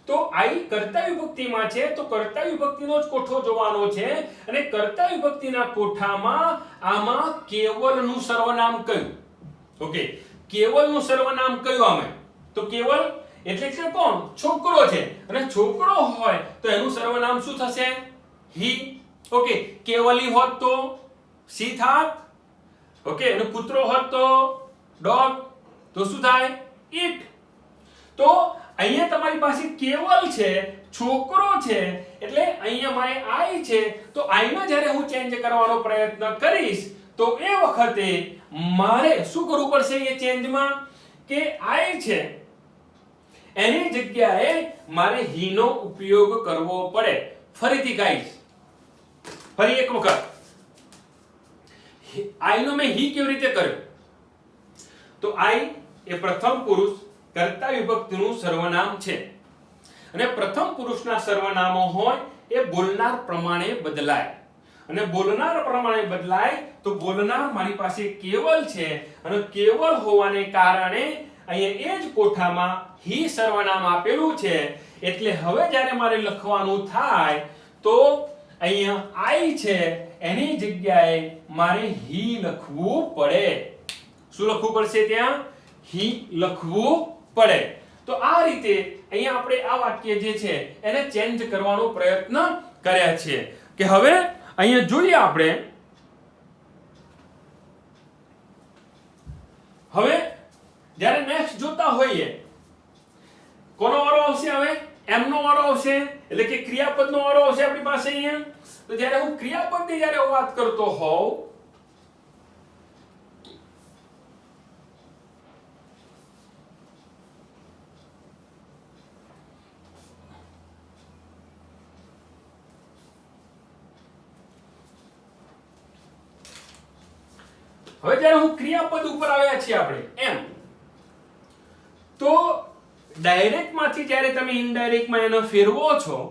A: તો I કર્તા વિભક્તિમાં છે તો કર્તા વિભક્તિનો જ કોઠો જોવાનો છે. અને કર્તા વિભક્તિના કોઠામાં આમાં કેવલનું સર્વનામ કયું? ઓકે, કેવલનું સર્વનામ કયું આમાં? તો કેવલ એટલે કે કોણ? છોકરો છે. અને છોકરો હોય તો એનું સર્વનામ શું થશે? he. ઓકે, કેવલી હોત તો she થાત. ઓકે, અને કૂતરો હોત તો dog. તો શું થાય? it. તો અહીંયા તમારી પાસે કેવલ છે, છોકરો છે, એટલે અહીંયા મારે I છે. તો I ને જ્યારે હું ચેન્જ કરવાનો પ્રયત્ન કરીશ તો એ વખતે મારે શું કરવું પડશે? એ ચેન્જમાં કે I છે એની જગ્યાએ મારે he નો ઉપયોગ કરવો પડે. ફરીથી ગાઈસ, ફરી એક વખત I નો મેં he કેવી રીતે કર્યો? તો I એ પ્રથમ પુરુષ કર્તા વિભક્તિનું સર્વનામ છે. અને પ્રથમ પુરુષના સર્વનામો હોય એ બોલનાર પ્રમાણે બદલાય. અને બોલનાર પ્રમાણે બદલાય તો બોલનાર મારી પાસે કેવલ છે. અને કેવલ હોવાને કારણે અહીંયા એ જ કોઠામાં he સર્વનામ આપેલું છે. એટલે હવે જ્યારે મારે લખવાનું થાય તો અહીંયા I છે એની જગ્યાએ મારે he લખવું પડે. શું લખવું પડશે? ત્યાં he લખવું પડે. તો આ રીતે અહીંયા આપણે આ વાક્ય જે છે એને ચેન્જ કરવાનો પ્રયત્ન કર્યા છે. કે હવે અહીંયા જોઈએ આપણે. હવે જ્યારે નેક્સ્ટ જોતા હોઈએ, કોનો વારો આવશે? હવે M નો વારો આવશે, એટલે કે ક્રિયાપદનો વારો આવશે આપણી પાસે અહીંયા. તો જ્યારે હું ક્રિયાપદની જ્યારે વાત કરતો હોઉં હવે જ્યારે હું ક્રિયાપદ ઉપર આવ્યા છીએ આપણે એમ, તો ડાયરેક્ટ માંથી જ્યારે તમે ઇનડાયરેક્ટ માં એને ફેરવો છો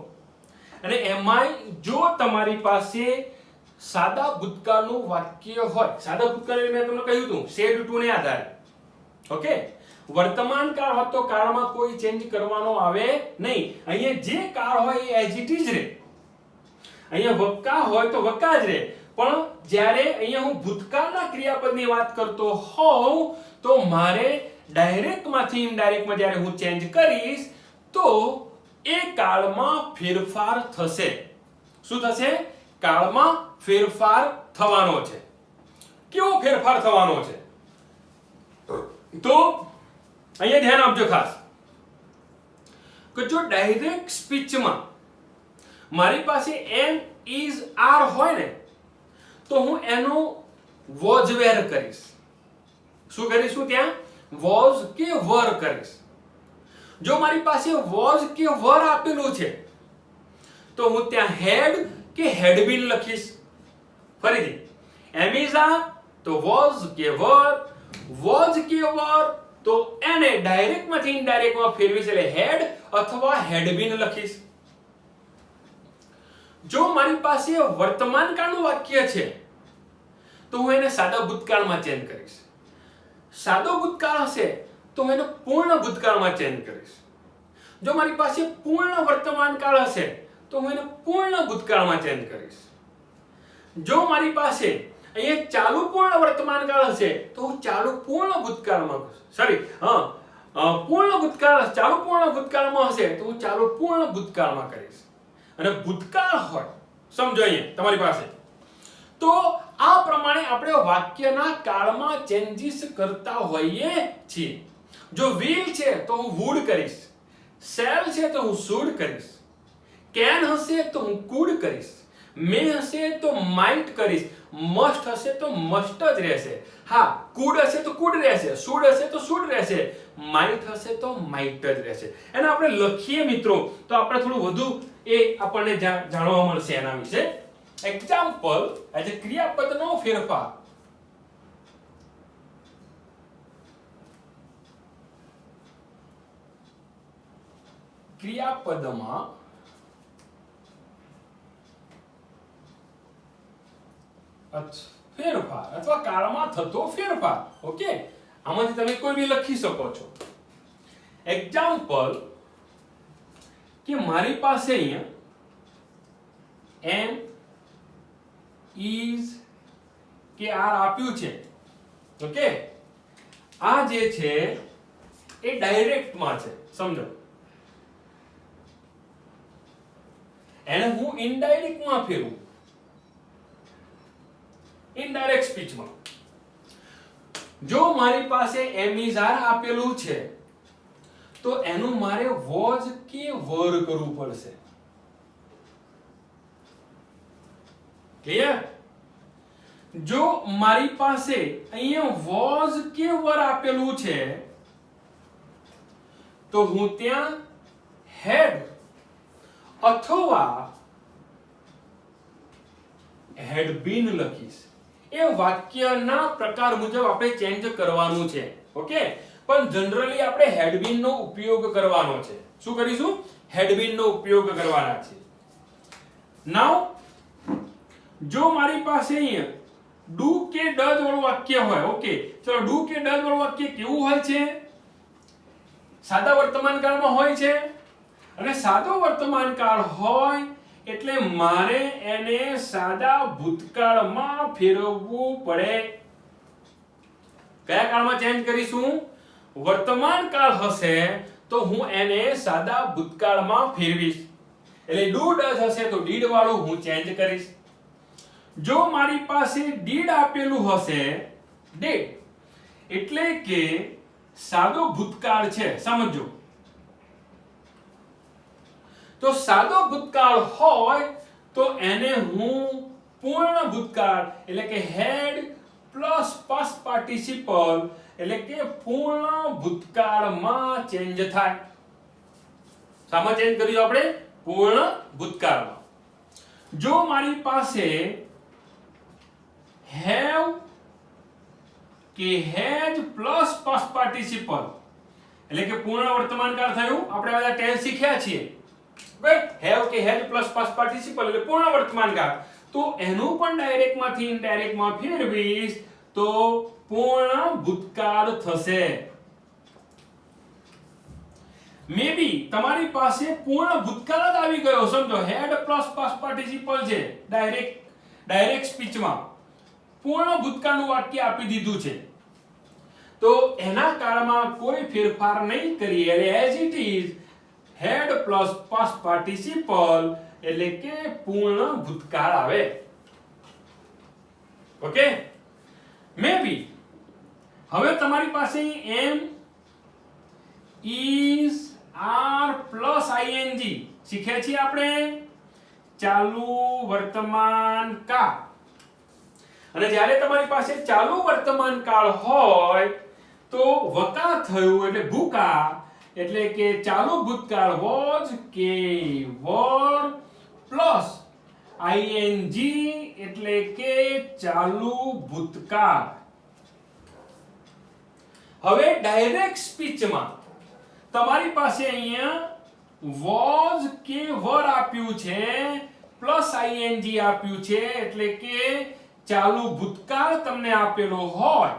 A: અને એમાંય જો તમારી પાસે સાદા ભૂતકાળનું વાક્ય હોય, સાદા ભૂતકાળ મેં તમને કહ્યું હતું શેડ ટુ ને આધારે, ઓકે, વર્તમાન કાળ હોય તો કાળમાં કોઈ ચેન્જ કરવાનો આવે નહીં. અહીંયા જે કાળ હોય એ એઝ ઇટ ઇઝ રહે. અહીંયા વક્કા હોય તો વક્કા જ રહે. પણ જ્યારે અહીંયા હું ભૂતકાળના ક્રિયાપદની વાત કરતો હોઉં તો મારે ડાયરેક્ટ માંથી ઇનડાયરેક્ટ માં જ્યારે હું ચેન્જ કરીશ તો એ કાળમાં ફેરફાર થશે. શું થશે? કાળમાં ફેરફાર થવાનો છે. કેવો ફેરફાર થવાનો છે? તો અહીંયા ધ્યાન આપજો ખાસ કે જો ડાયરેક્ટ સ્પીચમાં મારી પાસે એમ ઇઝ આર હોય ને તો હું એનો વોઝ વેર કરીશ. શું કરીશું? ત્યાં વોઝ કે વર કરીશ. જો મારી પાસે વોઝ કે વર આપેલું છે તો હું ત્યાં હેડ કે હેડ બીન લખીશ. ફરીથી એમ ઇઝ આર તો વોઝ કે વર, વોઝ કે વર તો એને ડાયરેક્ટ માંથી ઇનડાયરેક્ટ માં ફેરવીશ એટલે હેડ અથવા હેડ બીન લખીશ. જો મારી પાસે વર્તમાન કાળનું વાક્ય છે તો હું એને સાદા ભૂતકાળમાં ચેન્જ કરીશ. સાદો ભૂતકાળ હશે તો હું એને પૂર્ણ ભૂતકાળમાં ચેન્જ કરીશ. જો મારી પાસે પૂર્ણ વર્તમાન કાળ હશે તો હું એને પૂર્ણ ભૂતકાળમાં ચેન્જ કરીશ. જો મારી પાસે અહીંયા ચાલુ પૂર્ણ વર્તમાન કાળ હશે તો હું ચાલુ પૂર્ણ ભૂતકાળમાં પૂર્ણ ભૂતકાળ ચાલુ પૂર્ણ ભૂતકાળમાં હશે તો હું ચાલુ પૂર્ણ ભૂતકાળમાં કરીશ. અને ભૂતકાળ હોય, સમજો અહીંયા તમારી પાસે, તો આ પ્રમાણે આપણે વાક્યના કાળમાં ચેન્જીસ કરતા હોઈએ છીએ. જો will છે તો હું would કરીશ, shall છે તો હું should કરીશ, can હશે તો હું could કરીશ, may હશે તો might કરીશ, must હશે તો must જ રહેશે. હા, could હશે તો could રહેશે, should હશે તો should રહેશે, might હશે તો might જ રહેશે. એને આપણે લખીએ મિત્રો તો આપણે થોડું વધુ એ આપણને જાણવા મળશે એના વિશે. એક્ઝામ્પલ એઝ એ ક્રિયાપદનો ફેરફાર. ક્રિયાપદમાં ફેરફાર અથવા કાળમાં થતો ફેરફાર. ઓકે, આમાંથી તમે કોઈ બી લખી શકો છો. એક્ઝામ્પલ કે મારી પાસે અહીંયા એમ ઇઝ કે આર આપ્યું છે. ઓકે, આ જે છે એ ડાયરેક્ટ માં છે, સમજો. એને હું ઇનડાયરેક્ટ માં ફેરવું, ઇનડાયરેક્ટ સ્પીચમાં. જો મારી પાસે એમ ઇઝ આર આપેલું છે તો એનું મારે વોઝ કે વર કરવું પડશે. ક્લિયર? જો મારી પાસે અહીંયા વોઝ કે વર આપેલું છે તો હું ત્યાં હેડ અથવા હેડ બીન લખીશ. એ વાક્યના પ્રકાર મુજબ આપણે ચેન્જ કરવાનું છે. ઓકે, પણ જનરલી આપણે હેડ બીન નો ઉપયોગ કરવાનો છે. શું કરીશું? હેડ બીન નો ઉપયોગ કરવાના છે. નાઉ જો મારી પાસે અહીંયા ડુ કે ડઝ વાળું વાક્ય હોય, ઓકે, ચલો ડુ કે ડઝ વાળું વાક્ય કેવું હોય છે? સાદા વર્તમાન કાળમાં હોય છે. અને સાદો વર્તમાન કાળ હોય એટલે મારે એને સાદા ભૂતકાળમાં ફેરવવું પડે. કયા કાળમાં ચેન્જ કરીશું? વર્તમાન કાળ હશે તો હું એને સાદા ભૂતકાળમાં ફેરવીશ. એટલે ડુ ડઝ હશે તો ડીડ વાળું હું ચેન્જ કરીશ. જો મારી પાસે ડીડ આપેલું હશે, ડીડ એટલે કે સાદો ભૂતકાળ છે, સમજો. તો સાદો ભૂતકાળ હોય તો એને હું પૂર્ણ ભૂતકાળ એટલે કે હેડ પ્લસ પાસ્ટ પાર્ટિસિપલ એટલે કે પૂર્ણ ભૂતકાળમાં ચેન્જ થાય. શામાં ચેન્જ કર્યું આપણે? પૂર્ણ ભૂતકાળમાં. જો મારી પાસે હેવ કે હેજ પ્લસ પાસ્ટ પાર્ટિસિપલ એટલે કે પૂર્ણ વર્તમાન કાળ થયું. આપણે બધા ટેન્સ શીખ્યા છીએ રાઈટ. હેવ કે હેજ પ્લસ પાસ્ટ પાર્ટિસિપલ એટલે પૂર્ણ વર્તમાન કાળ. તો એનું પણ ડાયરેક્ટ માંથી ઇનડાયરેક્ટ માં ફેરવીશ તો પૂર્ણ ભૂતકાળ થશે. મે બી તમારી પાસે પૂર્ણ ભૂતકાળ જ આવી ગયો. સમજો હેડ પ્લસ પાસ્ટ પાર્ટિસિપલ છે ડાયરેક્ટ સ્પીચમાં પૂર્ણ ભૂતકાળનું વાક્ય આપી દીધું છે તો એના કાળમાં કોઈ ફેરફાર નહીં કરીએ એટલે as it is had plus past participle એટલે કે પૂર્ણ ભૂતકાળ આવે. ઓકે. મે બી હવે તમારી પાસે એમ ઇઝ આર પ્લસ આઈએનજી શીખ્યા છીએ આપણે ચાલુ વર્તમાન કાળ. અને જ્યારે તમારી પાસે ચાલુ વર્તમાન કાળ હોય તો વકા થયું એટલે ભૂકા એટલે કે ચાલુ ભૂતકાળ વોઝ કે વર પ્લસ આઈએનજી એટલે કે ચાલુ ભૂતકાળ. હવે ડાયરેક્ટ સ્પીચમાં તમારી પાસે અહીંયા વોઝ કે વર આપ્યું છે પ્લસ આઈએનજી આપ્યું છે એટલે કે ચાલુ ભૂતકાળ તમને આપેલો હોય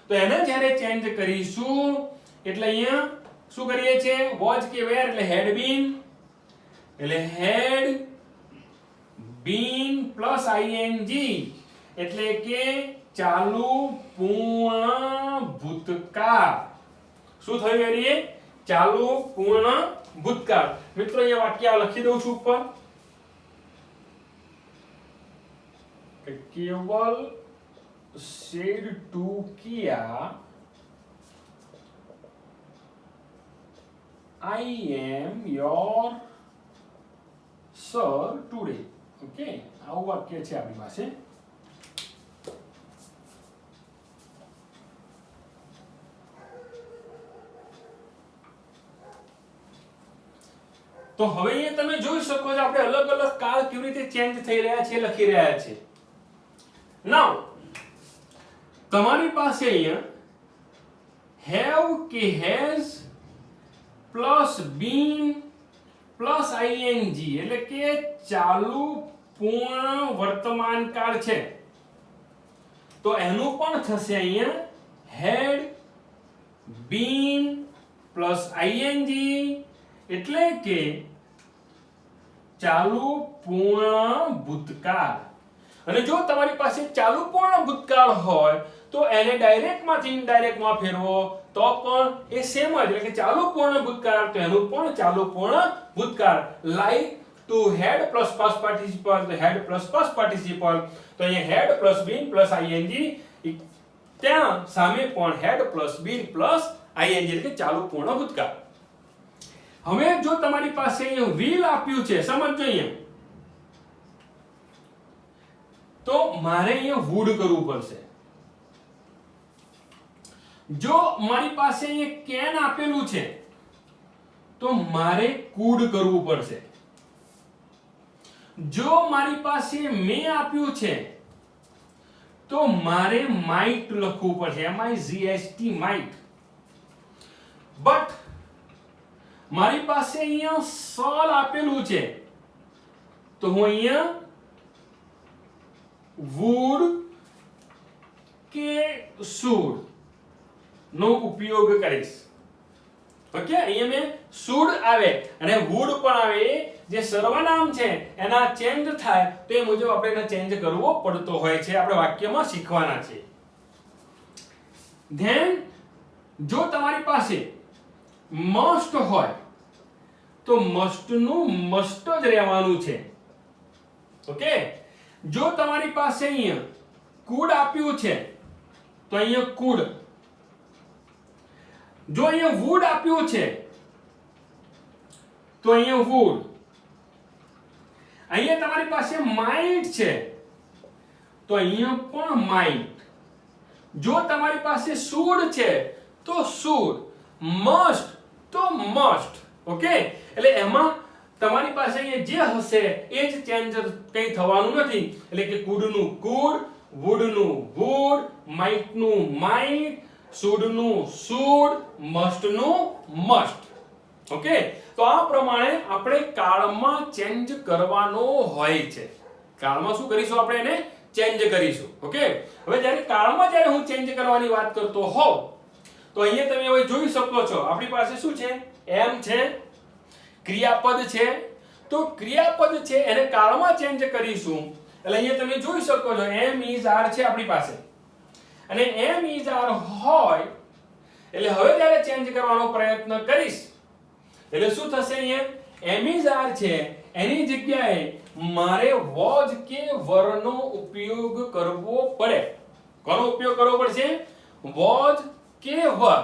A: તો એને જ્યારે ચેન્જ કરીશું એટલે અહીંયા શું કરીએ છીએ વોઝ કે વેર એટલે હેડ બીન પ્લસ આઈએનજી એટલે કે ચાલુ પૂર્ણ ભૂતકાળ. શું થયું એની ચાલુ પૂર્ણ ભૂતકાળ. મિત્રો અહીંયા વાક્ય લખી દઉં છું ઉપર કેવલ said to Kia I am your sir today. Okay આવું વાક્ય છે આપણી પાસે. તો હવે એ તમે જોઈ શકો છો આપણે અલગ અલગ કાળ કેવી રીતે ચેન્જ થઈ રહ્યા છે લખી રહ્યા છે. નાઉ તમારી પાસે અહીંયા હેવ કે has plus been plus ING એટલે કે ચાલુ પૂર્ણ વર્તમાન કાળ છે તો એનું પણ થશે અહીંયા હેડ બીન પ્લસ આઈએનજી એટલે કે ચાલુ પૂર્ણ ભૂતકાળ. અને જો તમારી પાસે ચાલુ પૂર્ણ ભૂતકાળ હોય તો એને ડાયરેક્ટ માંથી ઇનડાયરેક્ટ માં ફેરવો તો પણ એ સેમ જ એટલે કે ચાલુ પૂર્ણ ભૂતકાળ તો એનું પણ ચાલુ પૂર્ણ ભૂતકાળ. Like to had plus past participle તો હેડ પ્લસ પાસ્ટ પાર્ટિસિપલ તો અહીંયા had plus been plus ING ત્યાં સામે પણ had plus been plus ING એટલે કે ચાલુ પૂર્ણ ભૂતકાળ. હવે જો તમારી પાસે અહીંયા will આપ્યું છે સમજજો અહીંયા તો મારે અહીંયા would કરવું પડશે. જો મારી પાસે અહીંયા can આપેલું છે તો મારે could કરવું પડશે. જો મારી પાસે may આપ્યું છે તો મારે might લખવું પડશે MIGHT might. બટ મારી પાસે અહીંયા shall આપેલું છે તો હું અહીંયા would કે should નો ઉપયોગ કરીશ. ઓકે અહીંયા મેં should આવે અને would પણ આવે જે સર્વનામ છે એના ચેન્જ થાય તો એ મુજબ આપણે એને ચેન્જ કરવો પડતો હોય છે. આપણે વાક્યમાં શીખવાના છે. ધેન જો તમારી પાસે must હોય તો must નું must જ રહેવાનું છે. ઓકે જો તમારી પાસે અહીંયા could આપ્યું છે તો અહીંયા could. જો અહીંયા would આપ્યું છે તો અહીંયા would. અહીંયા તમારી પાસે might છે તો અહીંયા પણ might. જો તમારી પાસે should છે તો should, must તો must. ઓકે એટલે એમાં તમારી પાસે અહીંયા જે હશે એ જ ચેન્જ કંઈ થવાનું નથી એટલે કે could નું could, wood નું wood, might નું might, should નું should, must નું must. ઓકે, તો આ પ્રમાણે આપણે કાળમાં ચેન્જ કરવાનો હોય છે. કાળમાં શું કરીશું? આપણે એને ચેન્જ કરીશું. ઓકે, હવે જ્યારે કાળમાં જ્યારે હું ચેન્જ કરવાની વાત કરતો હોઉં તો અહીંયા તમે હવે જોઈ શકો છો આપણી પાસે શું છે? એમ છે, ક્રિયાપદ છે. તો ક્રિયાપદ છે એને કાળમાં ચેન્જ કરીશું એટલે અહીંયા તમે જોઈ શકો છો એમ ઇઝ આર છે આપણી પાસે, અને એમ ઇઝ આર હોય એટલે હવે જ્યારે ચેન્જ કરવાનો પ્રયત્ન કરીશ એટલે શું થશે? અહીંયા એમ ઇઝ આર છે એની જગ્યાએ મારે વોઝ કે વરનો ઉપયોગ કરવો પડે. કોનો ઉપયોગ કરવો પડશે? વોઝ કે વર.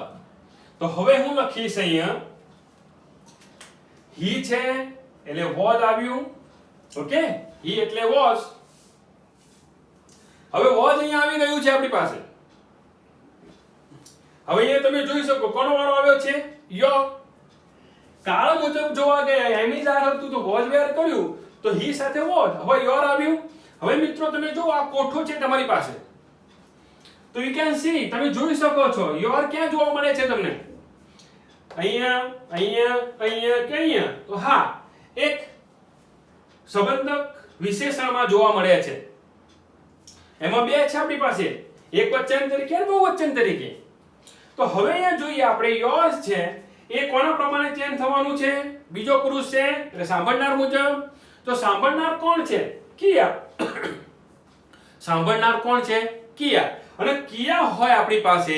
A: તો હવે હું લખીશ અહીંયા હી છે એટલે વોઝ આવ્યું. ઓકે, હી એટલે વોઝ. હવે વોઝ અહીંયા આવી ગયું છે આપણી પાસે. હવે અહીંયા તમે જોઈ શકો કોનો વારો આવ્યો છે? યોર. કાળ મુજબ જોવા ગયા એમ ઇઝ આર હતું તો વોઝ વેર કર્યું તો હી સાથે વોઝ. હવે યોર આવ્યું. હવે મિત્રો તમે જો આ કોઠો છે તમારી પાસે તો યુ કેન સી, તમે જોઈ શકો છો યોર ક્યાં જોવા મળે છે તમને? અહીંયા, અહીંયા, અહીંયા કે અહીંયા? તો હા, એક સંબંધક વિશેષણમાં જોવા મળે છે. એમાં બે છે આપણી પાસે, એક વચન તરીકે અને બહુવચન તરીકે. તો હવે અહીંયા જોઈએ આપણે યોર્સ છે એ કોના પ્રમાણે ચેન્જ થવાનું છે? બીજો પુરુષ છે એટલે સાંભળનાર મુજબ. તો સાંભળનાર કોણ છે? કિયા. સાંભળનાર કોણ છે? કિયા. અને કિયા હોય આપણી પાસે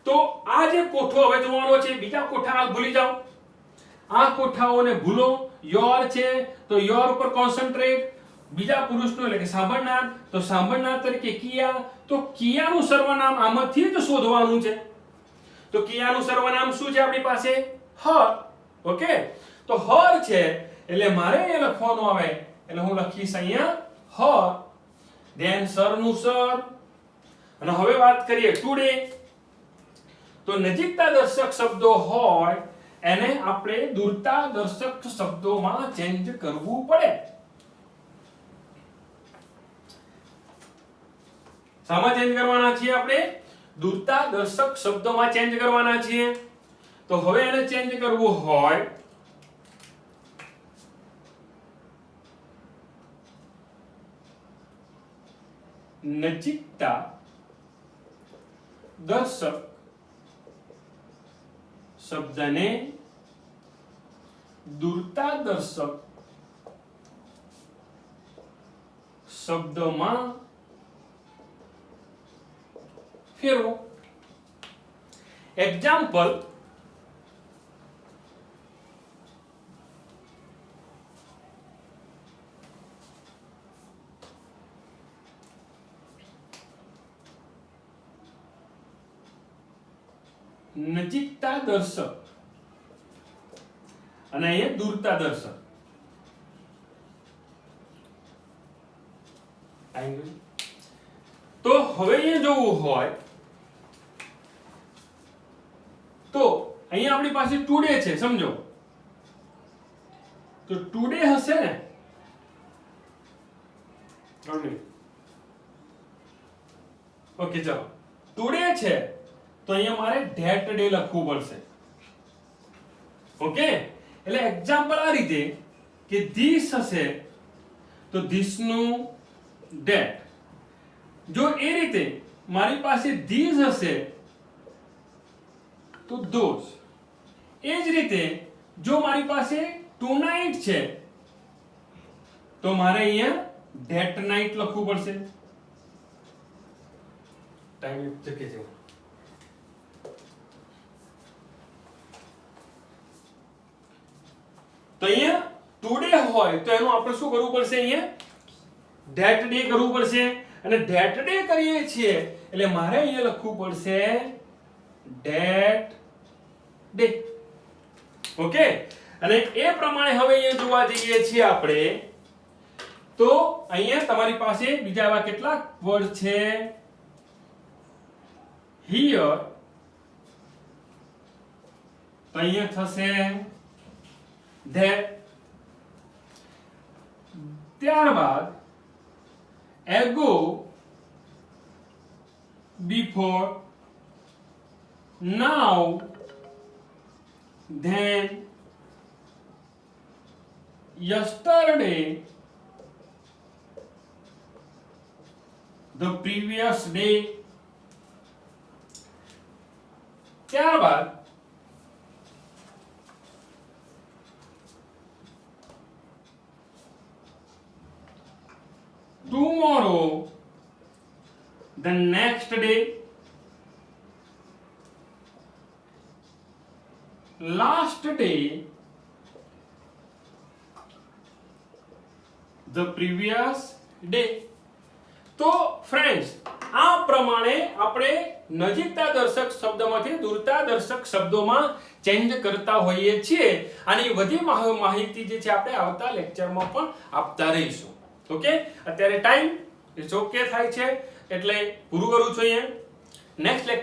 A: તો આ જે કોઠો હવે જોવાનો છે, બીજા કોઠા ભૂલી જાઓ, આ કોઠાઓને ભૂલો. યોર છે તો યોર ઉપર કોન્સન્ટ્રેટ. બીજા પુરુષનો એટલે કે સાંભળનાર, તો સાંભળનાર તરીકે કિયા. તો કિયાનું સર્વનામ આમાંથી જ શોધવાનું છે. તો કિયાનું સર્વનામ શું છે આપણી પાસે? હર. ઓકે, તો હર છે એટલે મારે એ લખવાનું આવે એટલે હું લખીશ અહીંયા હર. Than સરનું sir. અને હવે વાત કરીએ ટુડે. તો નજીકતા દર્શક શબ્દો હોય એને આપણે દૂરતા દર્શક શબ્દોમાં ચેન્જ કરવું પડે. શામાં ચેન્જ કરવાના છીએ આપણે? દૂરતા દર્શક શબ્દોમાં ચેન્જ કરવાના છીએ. તો હવે એને ચેન્જ કરવું હોય નજીકતા દર્શક શબ્દને દૂરતા દર્શક શબ્દમાં ફેરવો. એક્ઝામ્પલ, નજીકતા દર્શક અને અહીંયા દૂરતા દર્શક. તો હવે અહીંયા જોવું હોય તો અહીંયા આપણી પાસે ટુડે છે, સમજો. તો ટુડે હશે ને, ઓકે ચલો ટુડે છે તો અહીંયા મારે ધેટ ડે લખવું પડશે. ઓકે, એટલે એક્ઝામ્પલ આ રીતે કે ધીસ હશે તો ધીસ નું ધેટ. જો એ રીતે મારી પાસે ધીસ હશે તો ધોઝ. એ જ રીતે જો મારી પાસે ટુનાઇટ છે તો મારે અહીંયા ધેટ નાઇટ લખવું પડશે. ટાઈમ જકે છે. તો અહીંયા ટુડે હોય તો એનું આપણે શું કરવું પડશે? અહીંયા ધેટ ડે કરવું પડશે. અને ધેટ ડે કરીએ છીએ એટલે મારે અહીંયા લખવું પડશે ધેટ ડે. ઓકે, અને એ પ્રમાણે હવે અહીંયા જોવા જઈએ છીએ આપણે તો અહીંયા તમારી પાસે બીજા એવા કેટલાક વર્ડ છે. હિયર તો અહીંયા થશે ધેટ. ત્યારબાદ ago before, now, then, yesterday, the previous day. ત્યારબાદ tomorrow, the next day, last day, the previous day. તો ફ્રેન્ડ્સ, આ પ્રમાણે આપણે નજીકતા દર્શક શબ્દમાંથી દૂરતા દર્શક શબ્દોમાં ચેન્જ કરતા હોઈએ છીએ અને બધી માહિતી જે છે આપણે આવતા લેક્ચરમાં પણ આપતા રહીશું. ઓકે, અત્યારે ટાઈમ ઇટ્સ ઓકે થાય છે એટલે પૂરું કરું છું અહીંયા. Next lecture